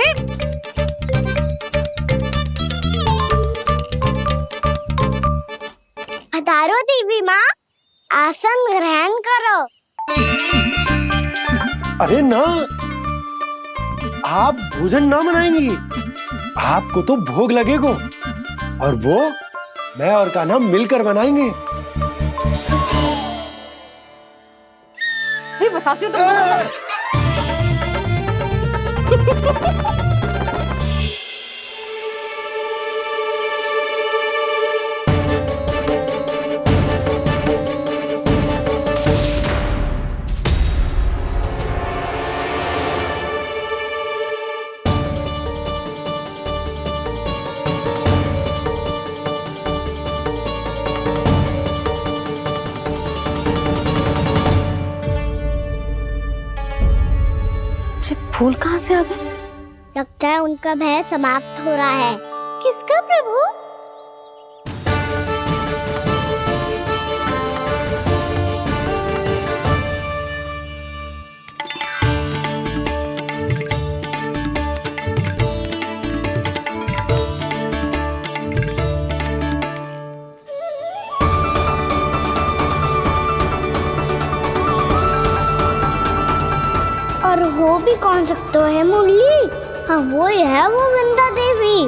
आसन ग्रहण करो। अरे ना, आप भोजन ना मनाएंगी, आपको तो भोग लगेगा और वो मैं और कान्हा मिलकर बनाएंगे। फिर बताती हूँ तुमको। फूल कहाँ से आ गए? लगता है उनका भय समाप्त हो रहा है। किसका प्रभु? और हो भी कौन सकता है मुरली? हाँ वो ही है, वो वृंदा देवी।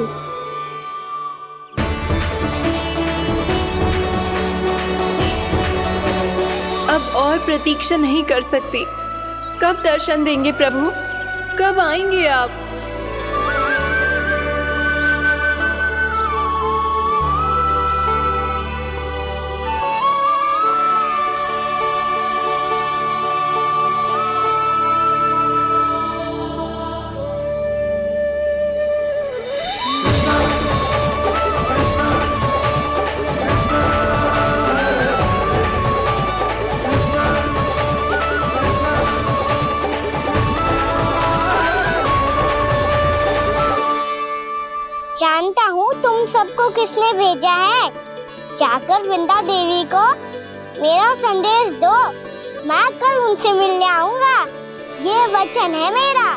अब और प्रतीक्षा नहीं कर सकती। कब दर्शन देंगे प्रभु? कब आएंगे आप? जानता हूँ तुम सबको किसने भेजा है। जाकर वृंदा देवी को मेरा संदेश दो, मैं कल उनसे मिलने आऊंगा। ये वचन है मेरा।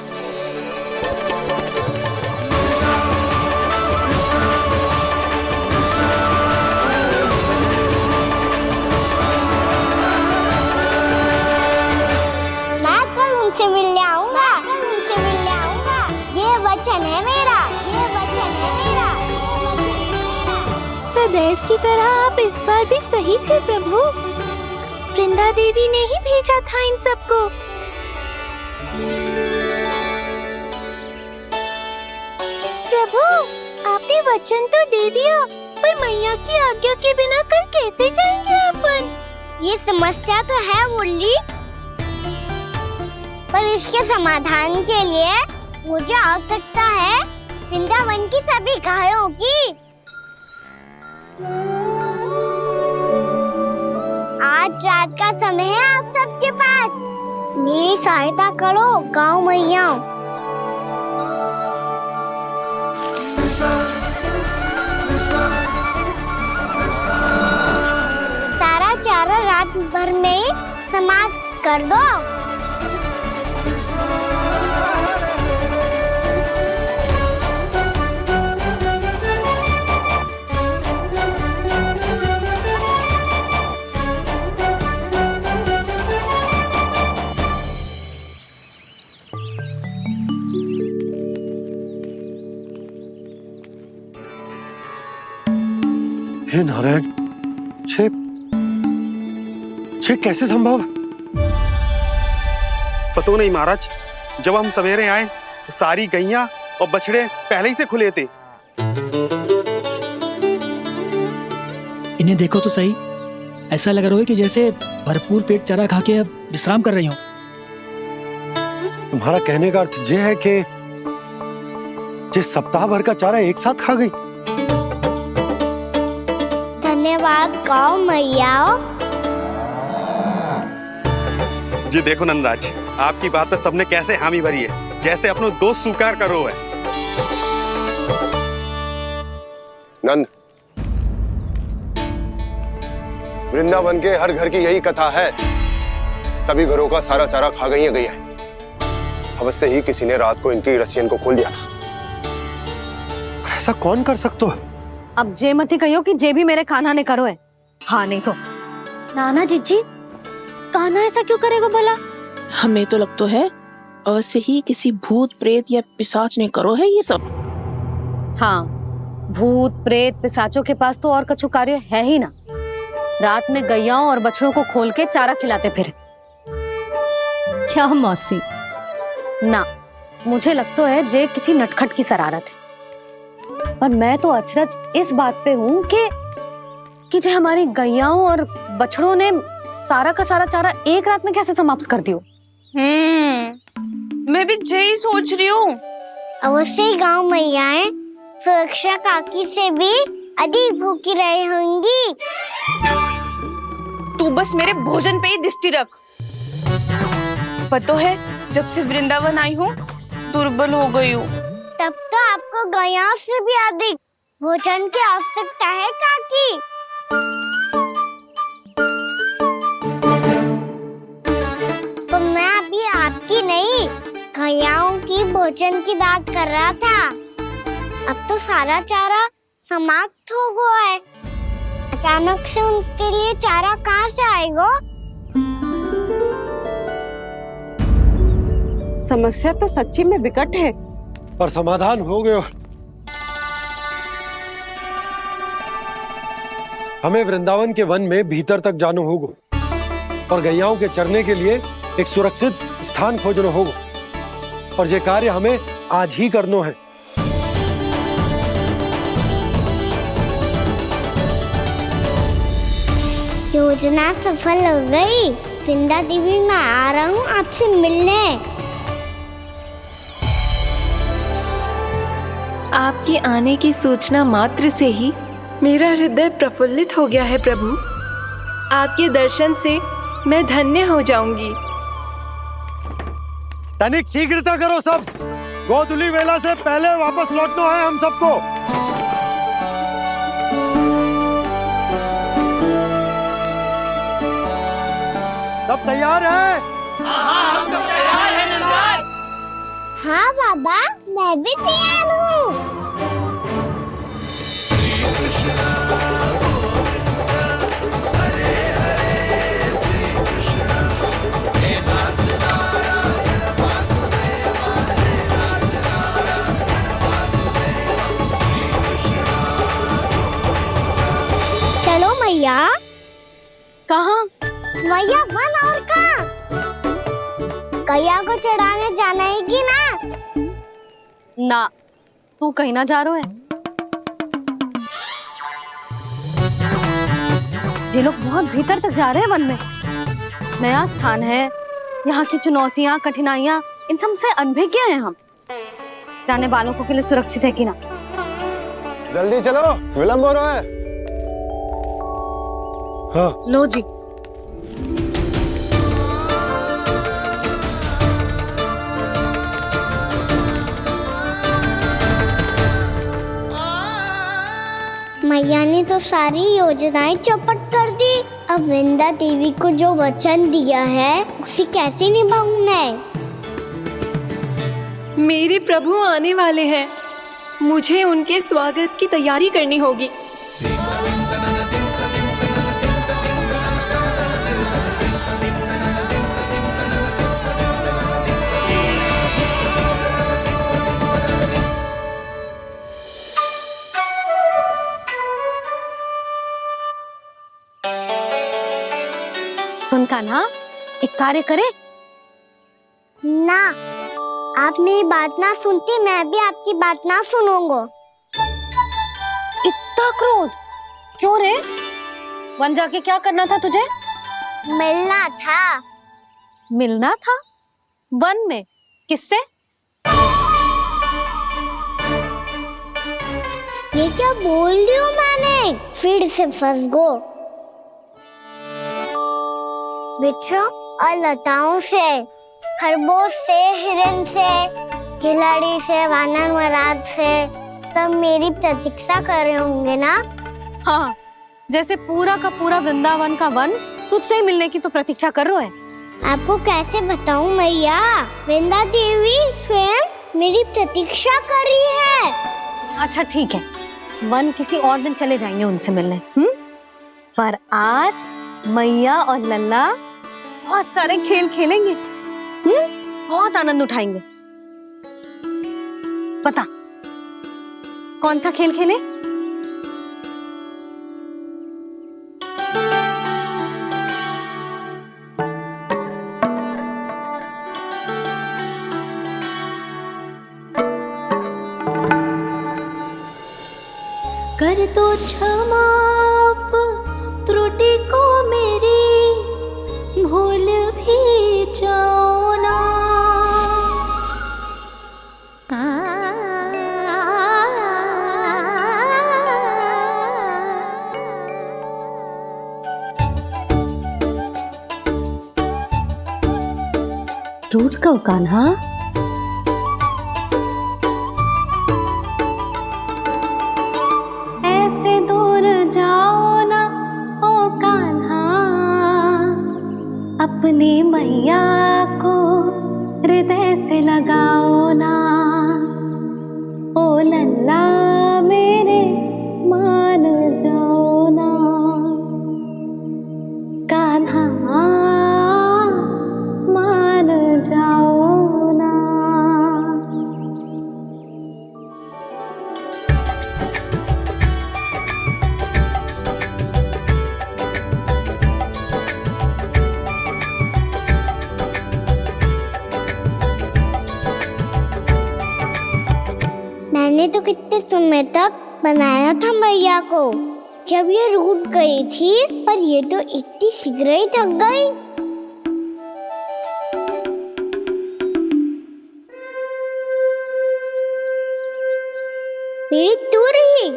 मैं कल उनसे मिलने आऊंगा। ये वचन है मेरा। सदैव की तरह आप इस बार भी सही थे प्रभु। वृंदा देवी ने ही भेजा था इन सबको। प्रभु, आपने वचन तो दे दिया, पर मैया की आज्ञा के बिना कल कैसे जाएंगे अपन? ये समस्या तो है मुरली, पर इसके समाधान के लिए मुझे आवश्यकता है वृंदावन की सभी गायों की। आज रात का समय है आप सबके पास। मेरी सहायता करो गाँव मैया। सारा चारा रात भर में ही समाप्त कर दो। हे नारायण, छे कैसे संभव? पता नहीं महाराज, जब हम सवेरे आए तो सारी गैया और बछड़े पहले ही से खुले थे। इन्हें देखो तो सही, ऐसा लग रहा है कि जैसे भरपूर पेट चारा खा के अब विश्राम कर रही हूँ। तुम्हारा कहने का अर्थ यह है कि जिस सप्ताह भर का चारा एक साथ खा गई। धन्यवाद गाँव मैया। जी देखो नंदराज, आपकी बात पे सबने कैसे हामी भरी है, जैसे अपनो दोस्त स्वीकार करो है। नंद, वृंदावन के हर घर की यही कथा है। सभी घरों का सारा चारा खा गई है। अवश्य ही किसी ने रात को इनकी रस्सियन को खोल दिया था। ऐसा कौन कर सकता है? अब जे मती कहियो कि जे भी मेरे कान्हा ने करो है। हाँ नहीं तो नाना जीजी, कान्हा ऐसा क्यों करेगा भला? हमें तो लगता है अवश्य ही किसी भूत प्रेत या पिशाच ने करो है ये सब। हाँ, भूत प्रेत पिशाचों के पास तो और कछु कार्य है ही ना। रात में गैयाओं और बछड़ों को खोल के चारा खिलाते फिर। क्या मौसी? ना, मुझे लगता है जे किसी नटखट की शरारत है। पर मैं तो अचरज इस बात पे हूँ कि जो हमारी गैयाओं और बछड़ों ने सारा का सारा चारा एक रात में कैसे समाप्त कर दियो। मैं भी यही सोच रही हूँ। अवश्य ही गाँव मैयाएं सुरक्षा काकी से भी अधिक भूखी रही होंगी। तू बस मेरे भोजन पे ही दृष्टि रख। पता है जब से वृंदावन आई हूँ दुर्बल हो गई हूँ। तब तो आपको गैया से भी अधिक भोजन की आवश्यकता है काकी। तो मैं अभी आपकी नहीं गैयाओं की भोजन की बात कर रहा था। अब तो सारा चारा समाप्त हो गया है। अचानक से उनके लिए चारा कहाँ से आएगा? समस्या तो सच्ची में विकट है, पर समाधान हो गया। हमें वृंदावन के वन में भीतर तक जाना होगा और गैयाओं के चरने के लिए एक सुरक्षित स्थान खोजना होगा, और ये कार्य हमें आज ही करना है। योजना सफल हो गई। वृंदा देवी, मैं आ रहा हूँ आपसे मिलने। आपके आने की सूचना मात्र से ही मेरा हृदय प्रफुल्लित हो गया है प्रभु। आपके दर्शन से मैं धन्य हो जाऊंगी। तनिक शीघ्रता करो सब। गोधूली वेला से पहले वापस लौटना है हम सबको। सब तैयार है? हाँ, हम सब तैयार हैं नंदलाल। हाँ बाबा, मैं भी तैयार हूँ। चलो मैया। कहाँ? मैया वन और कहाँ? गैया को चढ़ाने जाना है कि ना? ना, तू कहीं ना जा रहा है। ये लोग बहुत भीतर तक जा रहे हैं वन में। नया स्थान है, यहाँ की चुनौतियाँ कठिनाइयाँ इन सब से अनभिज्ञ हैं हम। जाने वालों के लिए सुरक्षित है कि ना? जल्दी चलो, विलंब हो रहा है। हाँ। लो जी। मैया ने तो सारी योजनाएं चौपट कर दी। अब वृंदा देवी को जो वचन दिया है उसे कैसे निभाऊं मैं? मेरे प्रभु आने वाले हैं, मुझे उनके स्वागत की तैयारी करनी होगी। सुन कान्हा, एक कार्य करे ना। आप मेरी बात ना सुनती, मैं भी आपकी बात ना सुनूंगा। इतना क्रोध क्यों रे? वन जाके क्या करना था तुझे? मिलना था। मिलना था? वन में? किससे? ये क्या बोल रही हूँ मैंने? फिर से फंस गो। वृक्षों और लताओं से, खरगोश से, हिरन से, खिलाड़ी से, वानर महाराज से, सब मेरी प्रतीक्षा कर रहे होंगे ना? हाँ, जैसे पूरा का पूरा वृंदावन का वन तुझसे ही मिलने की तो प्रतीक्षा कर रहा है। आपको कैसे बताऊं मैया? वृंदा देवी स्वयं मेरी प्रतीक्षा कर रही है। अच्छा ठीक है, वन किसी और दिन चले जाएंगे उनसे मिलने। पर आज मैया और लल्ला बहुत सारे खेल खेलेंगे, बहुत आनंद उठाएंगे। बता कौन सा खेल खेले? कर दो क्षमा त्रुटि को मेरी, भूल भी जाओ ना। रूठ का कान्हा, ऐसे दूर जाओ ना ओ कान्हा, अपनी मैया को हृदय से लगाओ ना। ओ लल्ला मेरे मान जाओ ना, कान्हा मान जाओ ना। मैंने तो कितने समय तक बनाया था मैया को, जब ये रूठ गई थी, पर ये तो इतनी शीघ्र ही थक गई। मेरी तू रही।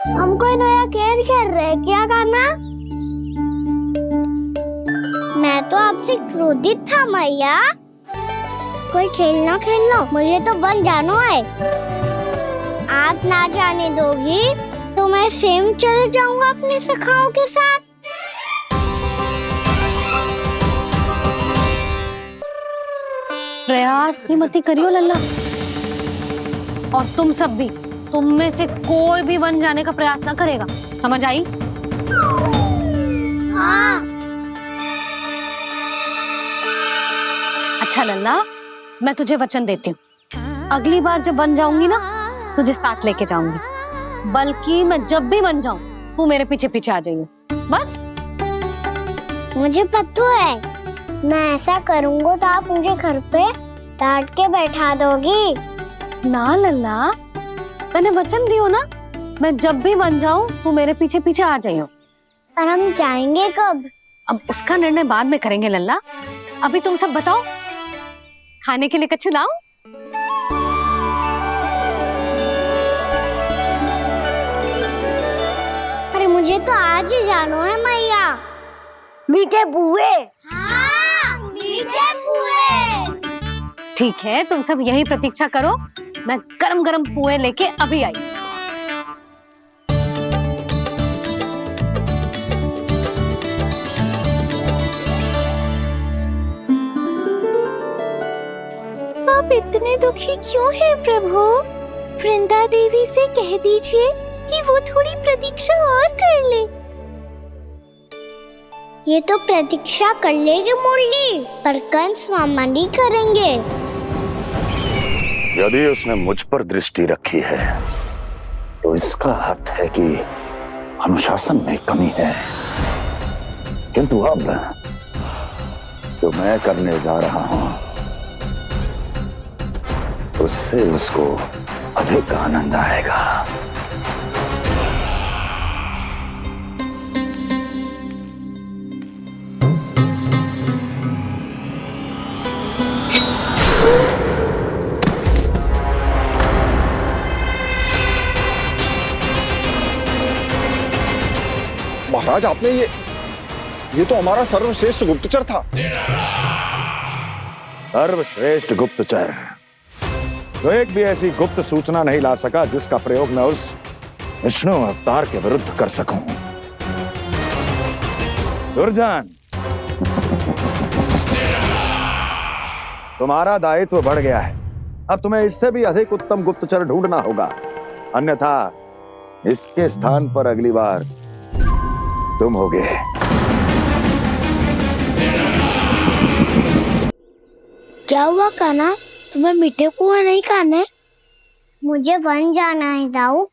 हम कोई नया खेल खेल रहे क्या करना? मैं तो आपसे क्रोधित था मैया। कोई खेलना खेलना, मुझे तो बन जानो है। आप ना जाने दोगी तो मैं स्वयं चले जाऊंगा अपने सखाओं के साथ। प्रयास भी मत करियो लल्ला, और तुम सब भी, तुम में से कोई भी वन जाने का प्रयास ना करेगा, समझ आई? हाँ। अच्छा लल्ला, मैं तुझे वचन देती हूँ, अगली बार जब बन जाऊंगी ना, तुझे साथ लेके जाऊंगी। बल्कि मैं जब भी बन जाऊं, तू मेरे पीछे पीछे आ जाइए, बस। मुझे पता है, मैं ऐसा करूंगा तो आप मुझे घर पे डांट के बैठा दोगी। ना लल्ला, मैंने वचन दियो ना, मैं जब भी बन जाऊं तू मेरे पीछे पीछे आ जाइयो। और हम जाएंगे कब? अब उसका निर्णय बाद में करेंगे लल्ला। अभी तुम सब बताओ, खाने के लिए कुछ लाऊं? अरे मुझे तो आज ही जाना है मैया। मीठे पुए। हाँ, मीठे पुए। ठीक है, तुम सब यही प्रतीक्षा करो, मैं गरम गरम पुए लेके अभी आई। आप इतने दुखी क्यों हैं प्रभु? वृंदा देवी से कह दीजिए कि वो थोड़ी प्रतीक्षा और कर ले। ये तो प्रतीक्षा कर लेगी मुरली, पर कंस मामा नहीं करेंगे। यदि उसने मुझ पर दृष्टि रखी है तो इसका अर्थ है कि अनुशासन में कमी है। किंतु अब जो मैं करने जा रहा हूं उससे उसको अधिक आनंद आएगा। महाराज, आपने ये तो हमारा सर्वश्रेष्ठ गुप्तचर था। सर्वश्रेष्ठ गुप्तचर तो एक भी ऐसी गुप्त सूचना नहीं ला सका जिसका प्रयोग मैं उस विष्णु अवतार के विरुद्ध कर सकूं। दुर्जन, तुम्हारा दायित्व बढ़ गया है। अब तुम्हें इससे भी अधिक उत्तम गुप्तचर ढूंढना होगा, अन्यथा इसके स्थान पर अगली बार तुम होगे। क्या हुआ कान्हा, तुम्हें मीठे कुआं नहीं खाने? मुझे वन जाना है दाऊ।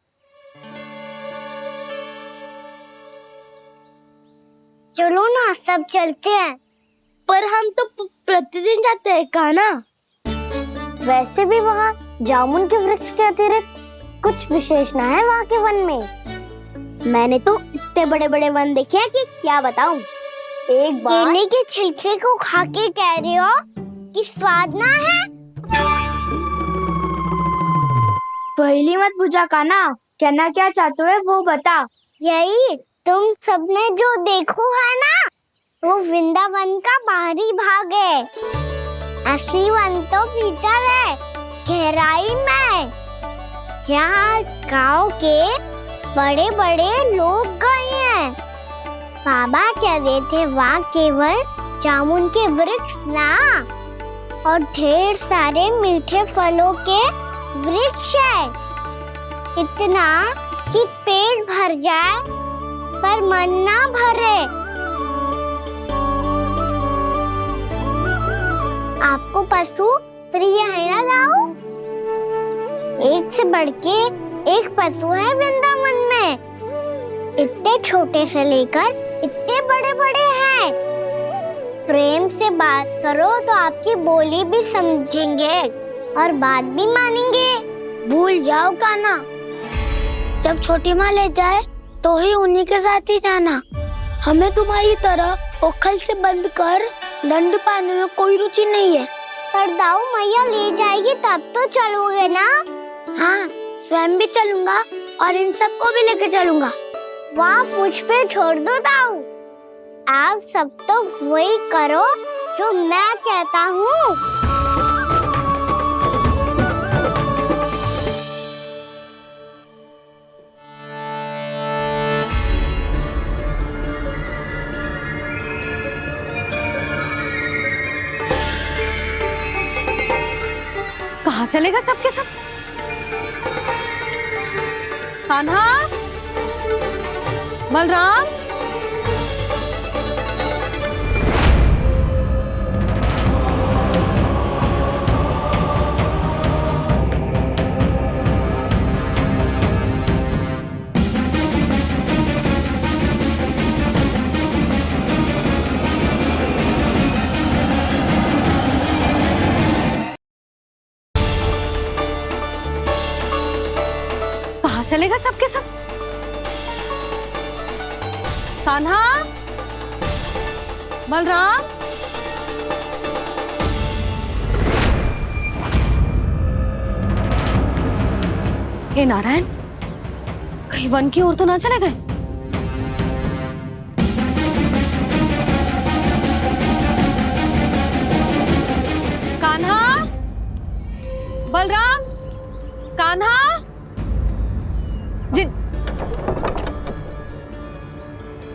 चलो ना, सब चलते हैं। पर हम तो प्रतिदिन जाते हैं कान्हा। वैसे भी वहाँ जामुन के वृक्ष के अतिरिक्त कुछ विशेष ना है वहाँ के वन में। मैंने तो इतने बड़े बड़े वन देखे हैं कि क्या बताऊं। एक बार केले के छिलके को खा के कह रहे हो कि स्वाद ना है? पहली मत बुझा कान्हा, कहना क्या चाहते हो वो बता। यही तुम सबने जो देखो है ना, वो वृंदावन का बाहरी भाग है। असली वन तो भीतर है, गहराई में, जहाँ गांव के बड़े बड़े लोग गए हैं। बाबा कह रहे थे वहाँ केवल जामुन के वृक्ष ना, और ढेर सारे मीठे फलों के वृक्ष है। इतना कि पेट भर जाए पर मन ना भरे। आपको पशु प्रिय है ना दाऊ? एक से बढ़ के एक पशु है वृंदावन में। इतने छोटे से लेकर इतने बड़े बड़े हैं। प्रेम से बात करो तो आपकी बोली भी समझेंगे और बात भी मानेंगे। भूल जाओ कान्हा, जब छोटी माँ ले जाए तो ही उन्हीं के साथ ही जाना। हमें तुम्हारी तरह ओखल से बंद कर दंड पाने में कोई रुचि नहीं है। पर दाऊ मैया ले जाएगी तब तो चलोगे ना? हाँ, स्वयं भी चलूंगा और इन सबको भी लेके चलूंगा। वहाँ मुझ पे छोड़ दो दाऊ। आप सब तो वही करो जो मैं कहता हूँ। कहाँ चलेगा सबके सब? कान्हा, बलराम, कहाँ चलेगा सबके सब? कान्हा, बलराम, हे नारायण, कहीं वन की ओर तो ना चले गए? कान्हा, बलराम, कान्हा,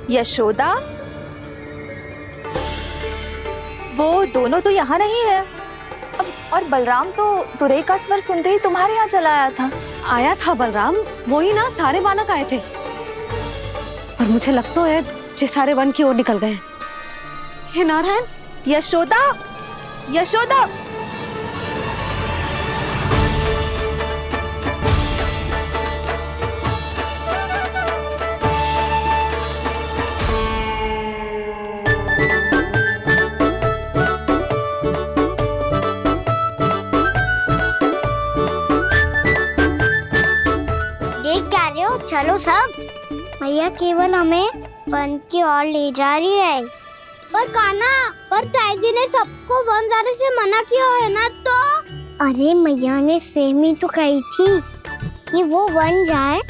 यशोदा, वो दोनों तो यहाँ नहीं है। और बलराम तो तुरई का स्वर सुनते ही तुम्हारे यहाँ चला आया था। आया था बलराम, वही ना सारे बालक आए थे। पर मुझे लगता है ये सारे वन की ओर निकल गए। हे नारायण, यशोदा, यशोदा, चलो सब। मैया केवल हमें वन की ओर ले जा रही है। पर कान्हा, पर ताईजी ने सबको वन जाने से मना किया है ना तो। अरे मैया ने सेम ही तो कही थी कि वो वन जाए,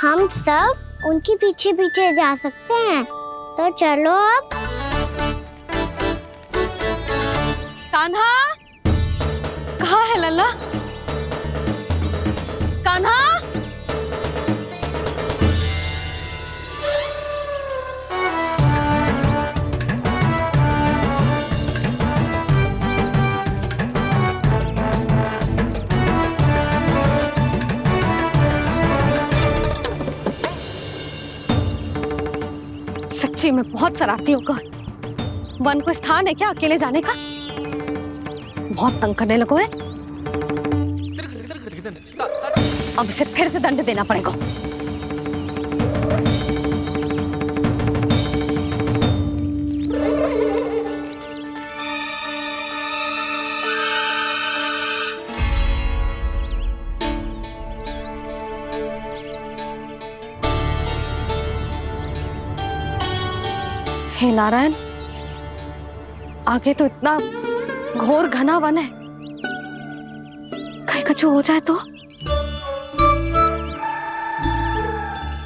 हम सब उनके पीछे पीछे जा सकते हैं। तो चलो अब। कान्हा, कहाँ है लल्ला? कान्हा, सच्ची में बहुत शरारती होगा। वन को स्थान है क्या अकेले जाने का? बहुत तंग करने लगो है। अब इसे फिर से दंड देना पड़ेगा। हे नारायण, आगे तो इतना घोर घना वन है, कहीं कुछ हो जाए तो?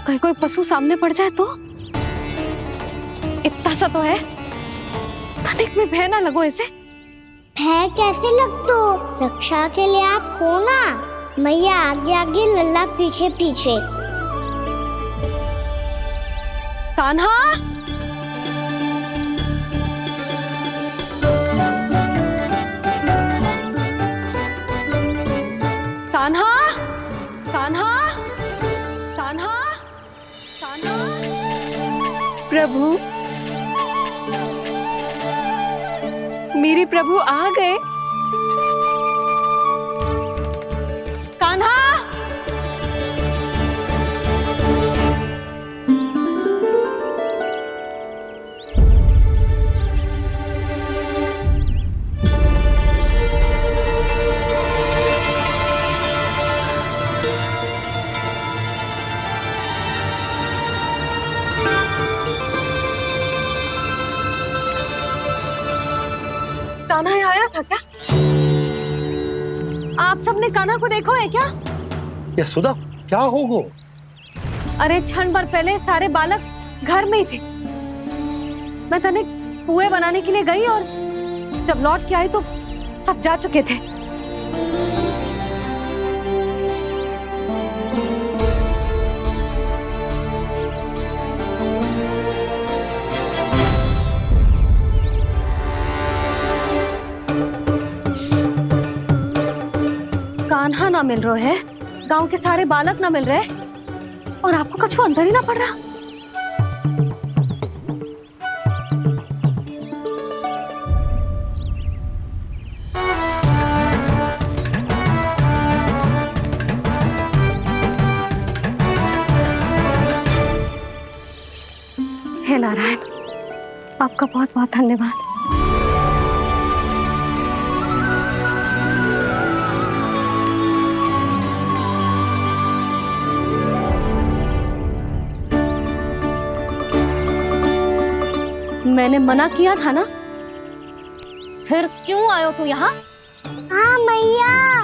कहीं कोई पशु सामने पड़ जाए तो? इतना सा तो है, तनिक में भय ना लगो इसे। भय कैसे लग तो? रक्षा के लिए आप हो ना। मैया आगे आगे, लल्ला पीछे पीछे। कान्हा, कान्हा, कान्हा, कान्हा, कान्हा। प्रभु, मेरे प्रभु आ गए। कान्हा, कान्हा यहाँ आया था क्या? आप सबने कान्हा को देखो है क्या? यशोदा, क्या हो गो? अरे क्षण भर पहले सारे बालक घर में ही थे। मैं तनिक पुए बनाने के लिए गई और जब लौट के आई तो सब जा चुके थे। कान्हा ना मिल रहा है, गांव के सारे बालक ना मिल रहे, और आपको कुछ अंदर ही ना पड़ रहा। हे नारायण, आपका बहुत बहुत धन्यवाद। मैंने मना किया था ना, फिर क्यों आयो तू यहाँ? हाँ मैया,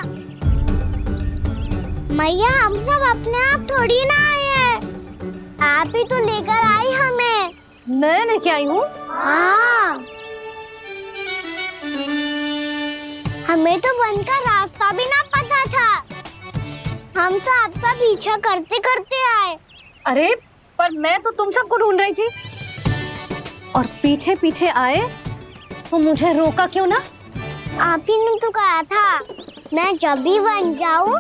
मैया हम सब अपने आप थोड़ी ना आए हैं, आप ही तो लेकर आई हमें। मैं लेके आई हूँ? हाँ, हमें तो वन का रास्ता भी ना पता था, हम तो आपका पीछा करते करते आए। अरे पर मैं तो तुम सबको ढूंढ रही थी, और पीछे पीछे आए तो मुझे रोका क्यों ना? आप ही ने तो कहा था मैं जब भी बन जाऊं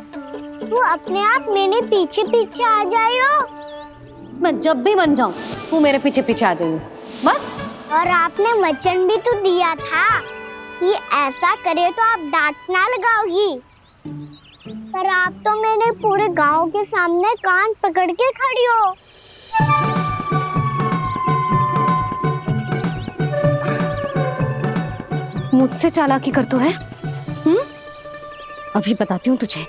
तू अपने आप मेरे पीछे पीछे आ जाइयो। मैं जब भी बन जाऊं तू मेरे पीछे पीछे आ जाइयो, बस। और आपने वचन भी तो दिया था कि ऐसा करे तो आप डांट ना लगाओगी, पर आप तो मेरे पूरे गांव के सामने कान पकड़ के खड़ी हो। मुझसे चालाकी करतू है? अभी बताती हूँ तुझे।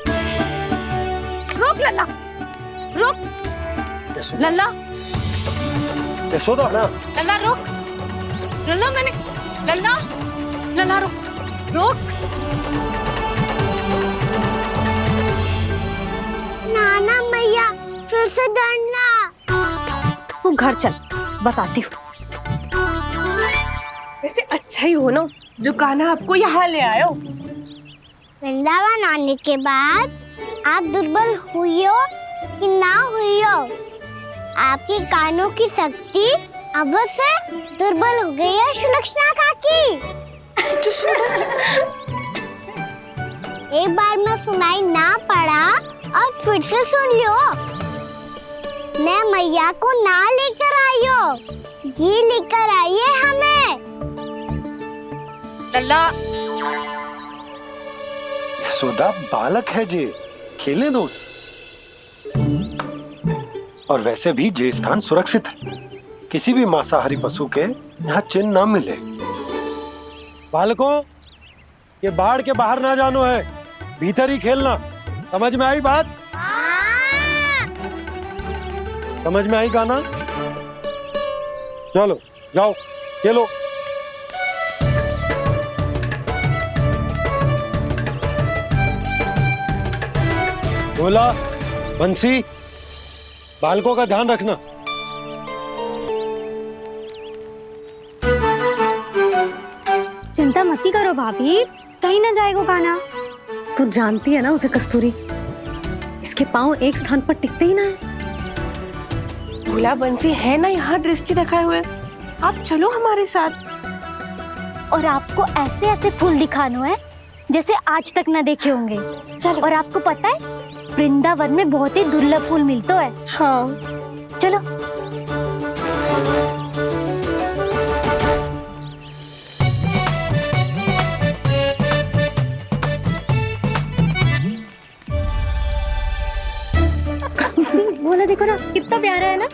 रुक लल्ला, रुक। लल्ला यशोदा ना लल्ला रुक, लल्ला मैंने लल्ला लल्ला रुक रुक। नाना मैया फिर से डरना। तू घर चल, बताती हूँ। वैसे अच्छा ही हो ना जो कान्हा आपको यहाँ ले आयो। वृंदावन आने के बाद आप दुर्बल हुई हो कि ना हुई हो, आपके कानों की शक्ति अब से दुर्बल हो गई है सुलक्षणा काकी। एक बार में सुनाई ना पड़ा और फिर से सुन लो। मैं मैया को ना लेकर आई हो, जी लेकर आई है हमें। लल्ला यशोदा बालक है जे, खेलने दो। और वैसे भी जे स्थान सुरक्षित है, किसी भी मांसाहारी पशु के यहाँ चिन्ह ना मिले। बालकों, ये बाढ़ के बाहर ना जानो है, भीतर ही खेलना। समझ में आई बात? समझ में आई गाना? चलो जाओ खेलो। बोला बंसी, बालकों का ध्यान रखना। चिंता मत करो भाभी, कहीं ना जाएगा कान्हा। तू जानती है ना उसे कस्तूरी, इसके पांव एक स्थान पर टिकते ही ना है। भोला बंसी है ना यहाँ दृष्टि रखाए हुए, आप चलो हमारे साथ। और आपको ऐसे ऐसे फूल दिखाना है जैसे आज तक ना देखे होंगे। चलो। और आपको पता है वृंदावन में बहुत ही दुर्लभ फूल मिलते हैं। हाँ चलो। बोला देखो ना कितना प्यारा है ना।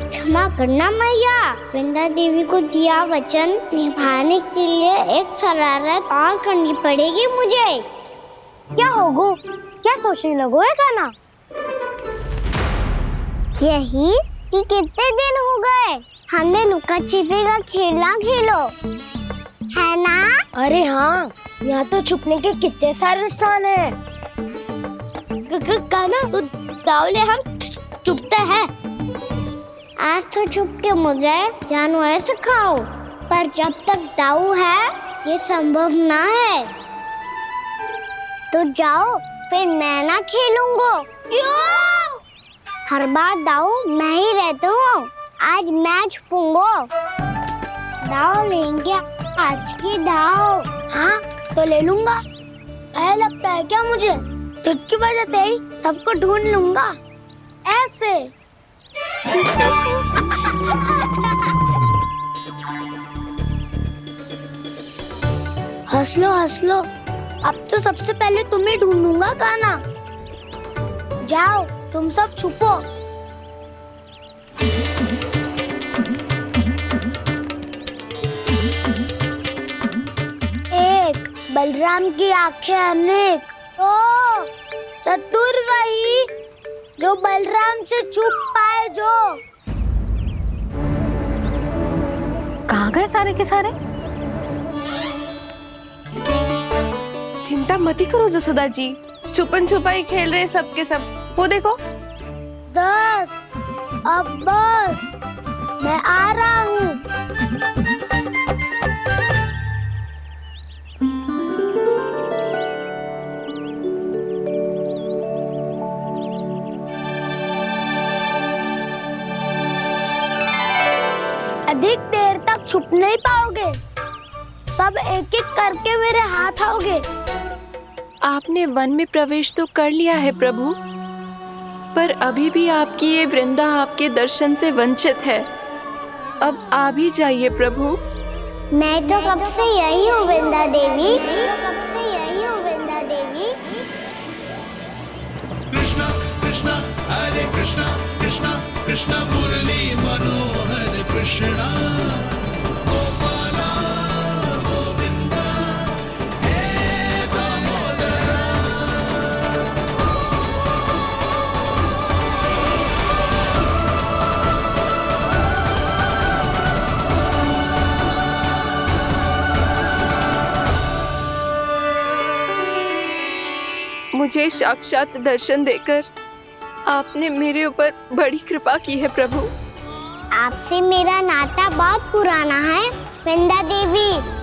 क्षमा करना मैया, वृंदा देवी को दिया वचन निभाने के लिए एक शरारत और करनी पड़ेगी मुझे। क्या होगो? क्या सोचने लगो है कान्हा? यही कि कितने दिन हो गए हमने लुका छिपी का खेलना खेलो, है ना? अरे हाँ, यहाँ तो छुपने के कितने सारे स्थान है। कान्हा तो दावले हम छुपते हैं। आज तो छुप के मुझे जानवर सिखाओ, पर जब तक दाऊ है ये संभव ना है। तो जाओ, फिर मैं ना खेलूंगा। क्यों? हर बार दाऊ मैं ही रहता हूँ, आज मैं छुपूंगा। दाऊ लेंगे आज की दाऊ। हाँ तो ले लूंगा। ऐसा लगता है क्या मुझे? चुटकी बजाते ही सबको ढूंढ लूंगा ऐसे। हंस लो, अब तो सबसे पहले तुम्हें ढूंढूंगा कान्हा। जाओ तुम सब छुपो। एक बलराम की आंखें अनेक। ओ चतुर वही जो बलराम से छुप पाए। जो कहाँ गए सारे के सारे? चिंता मत करो जसोदा जी, छुपन छुपाई खेल रहे सब के सब। वो देखो 10 अब बस, मैं आ रहा हूँ। अधिक देर तक छुप नहीं पाओगे, सब एक एक करके मेरे हाथ आओगे। आपने वन में प्रवेश तो कर लिया है प्रभु, पर अभी भी आपकी ये वृंदा आपके दर्शन से वंचित है। अब आ भी जाइए प्रभु। मैं तो कब से यही हूँ वृंदा देवी, कब से यही हूँ वृंदा देवी। कृष्णा कृष्णा हरे कृष्णा कृष्णा कृष्णा मुरली मनोहर कृष्णा गोपाला गोविंदा हे दामोदरा। मुझे साक्षात दर्शन देकर आपने मेरे ऊपर बड़ी कृपा की है प्रभु। आपसे मेरा नाता बहुत पुराना है वृंदा देवी।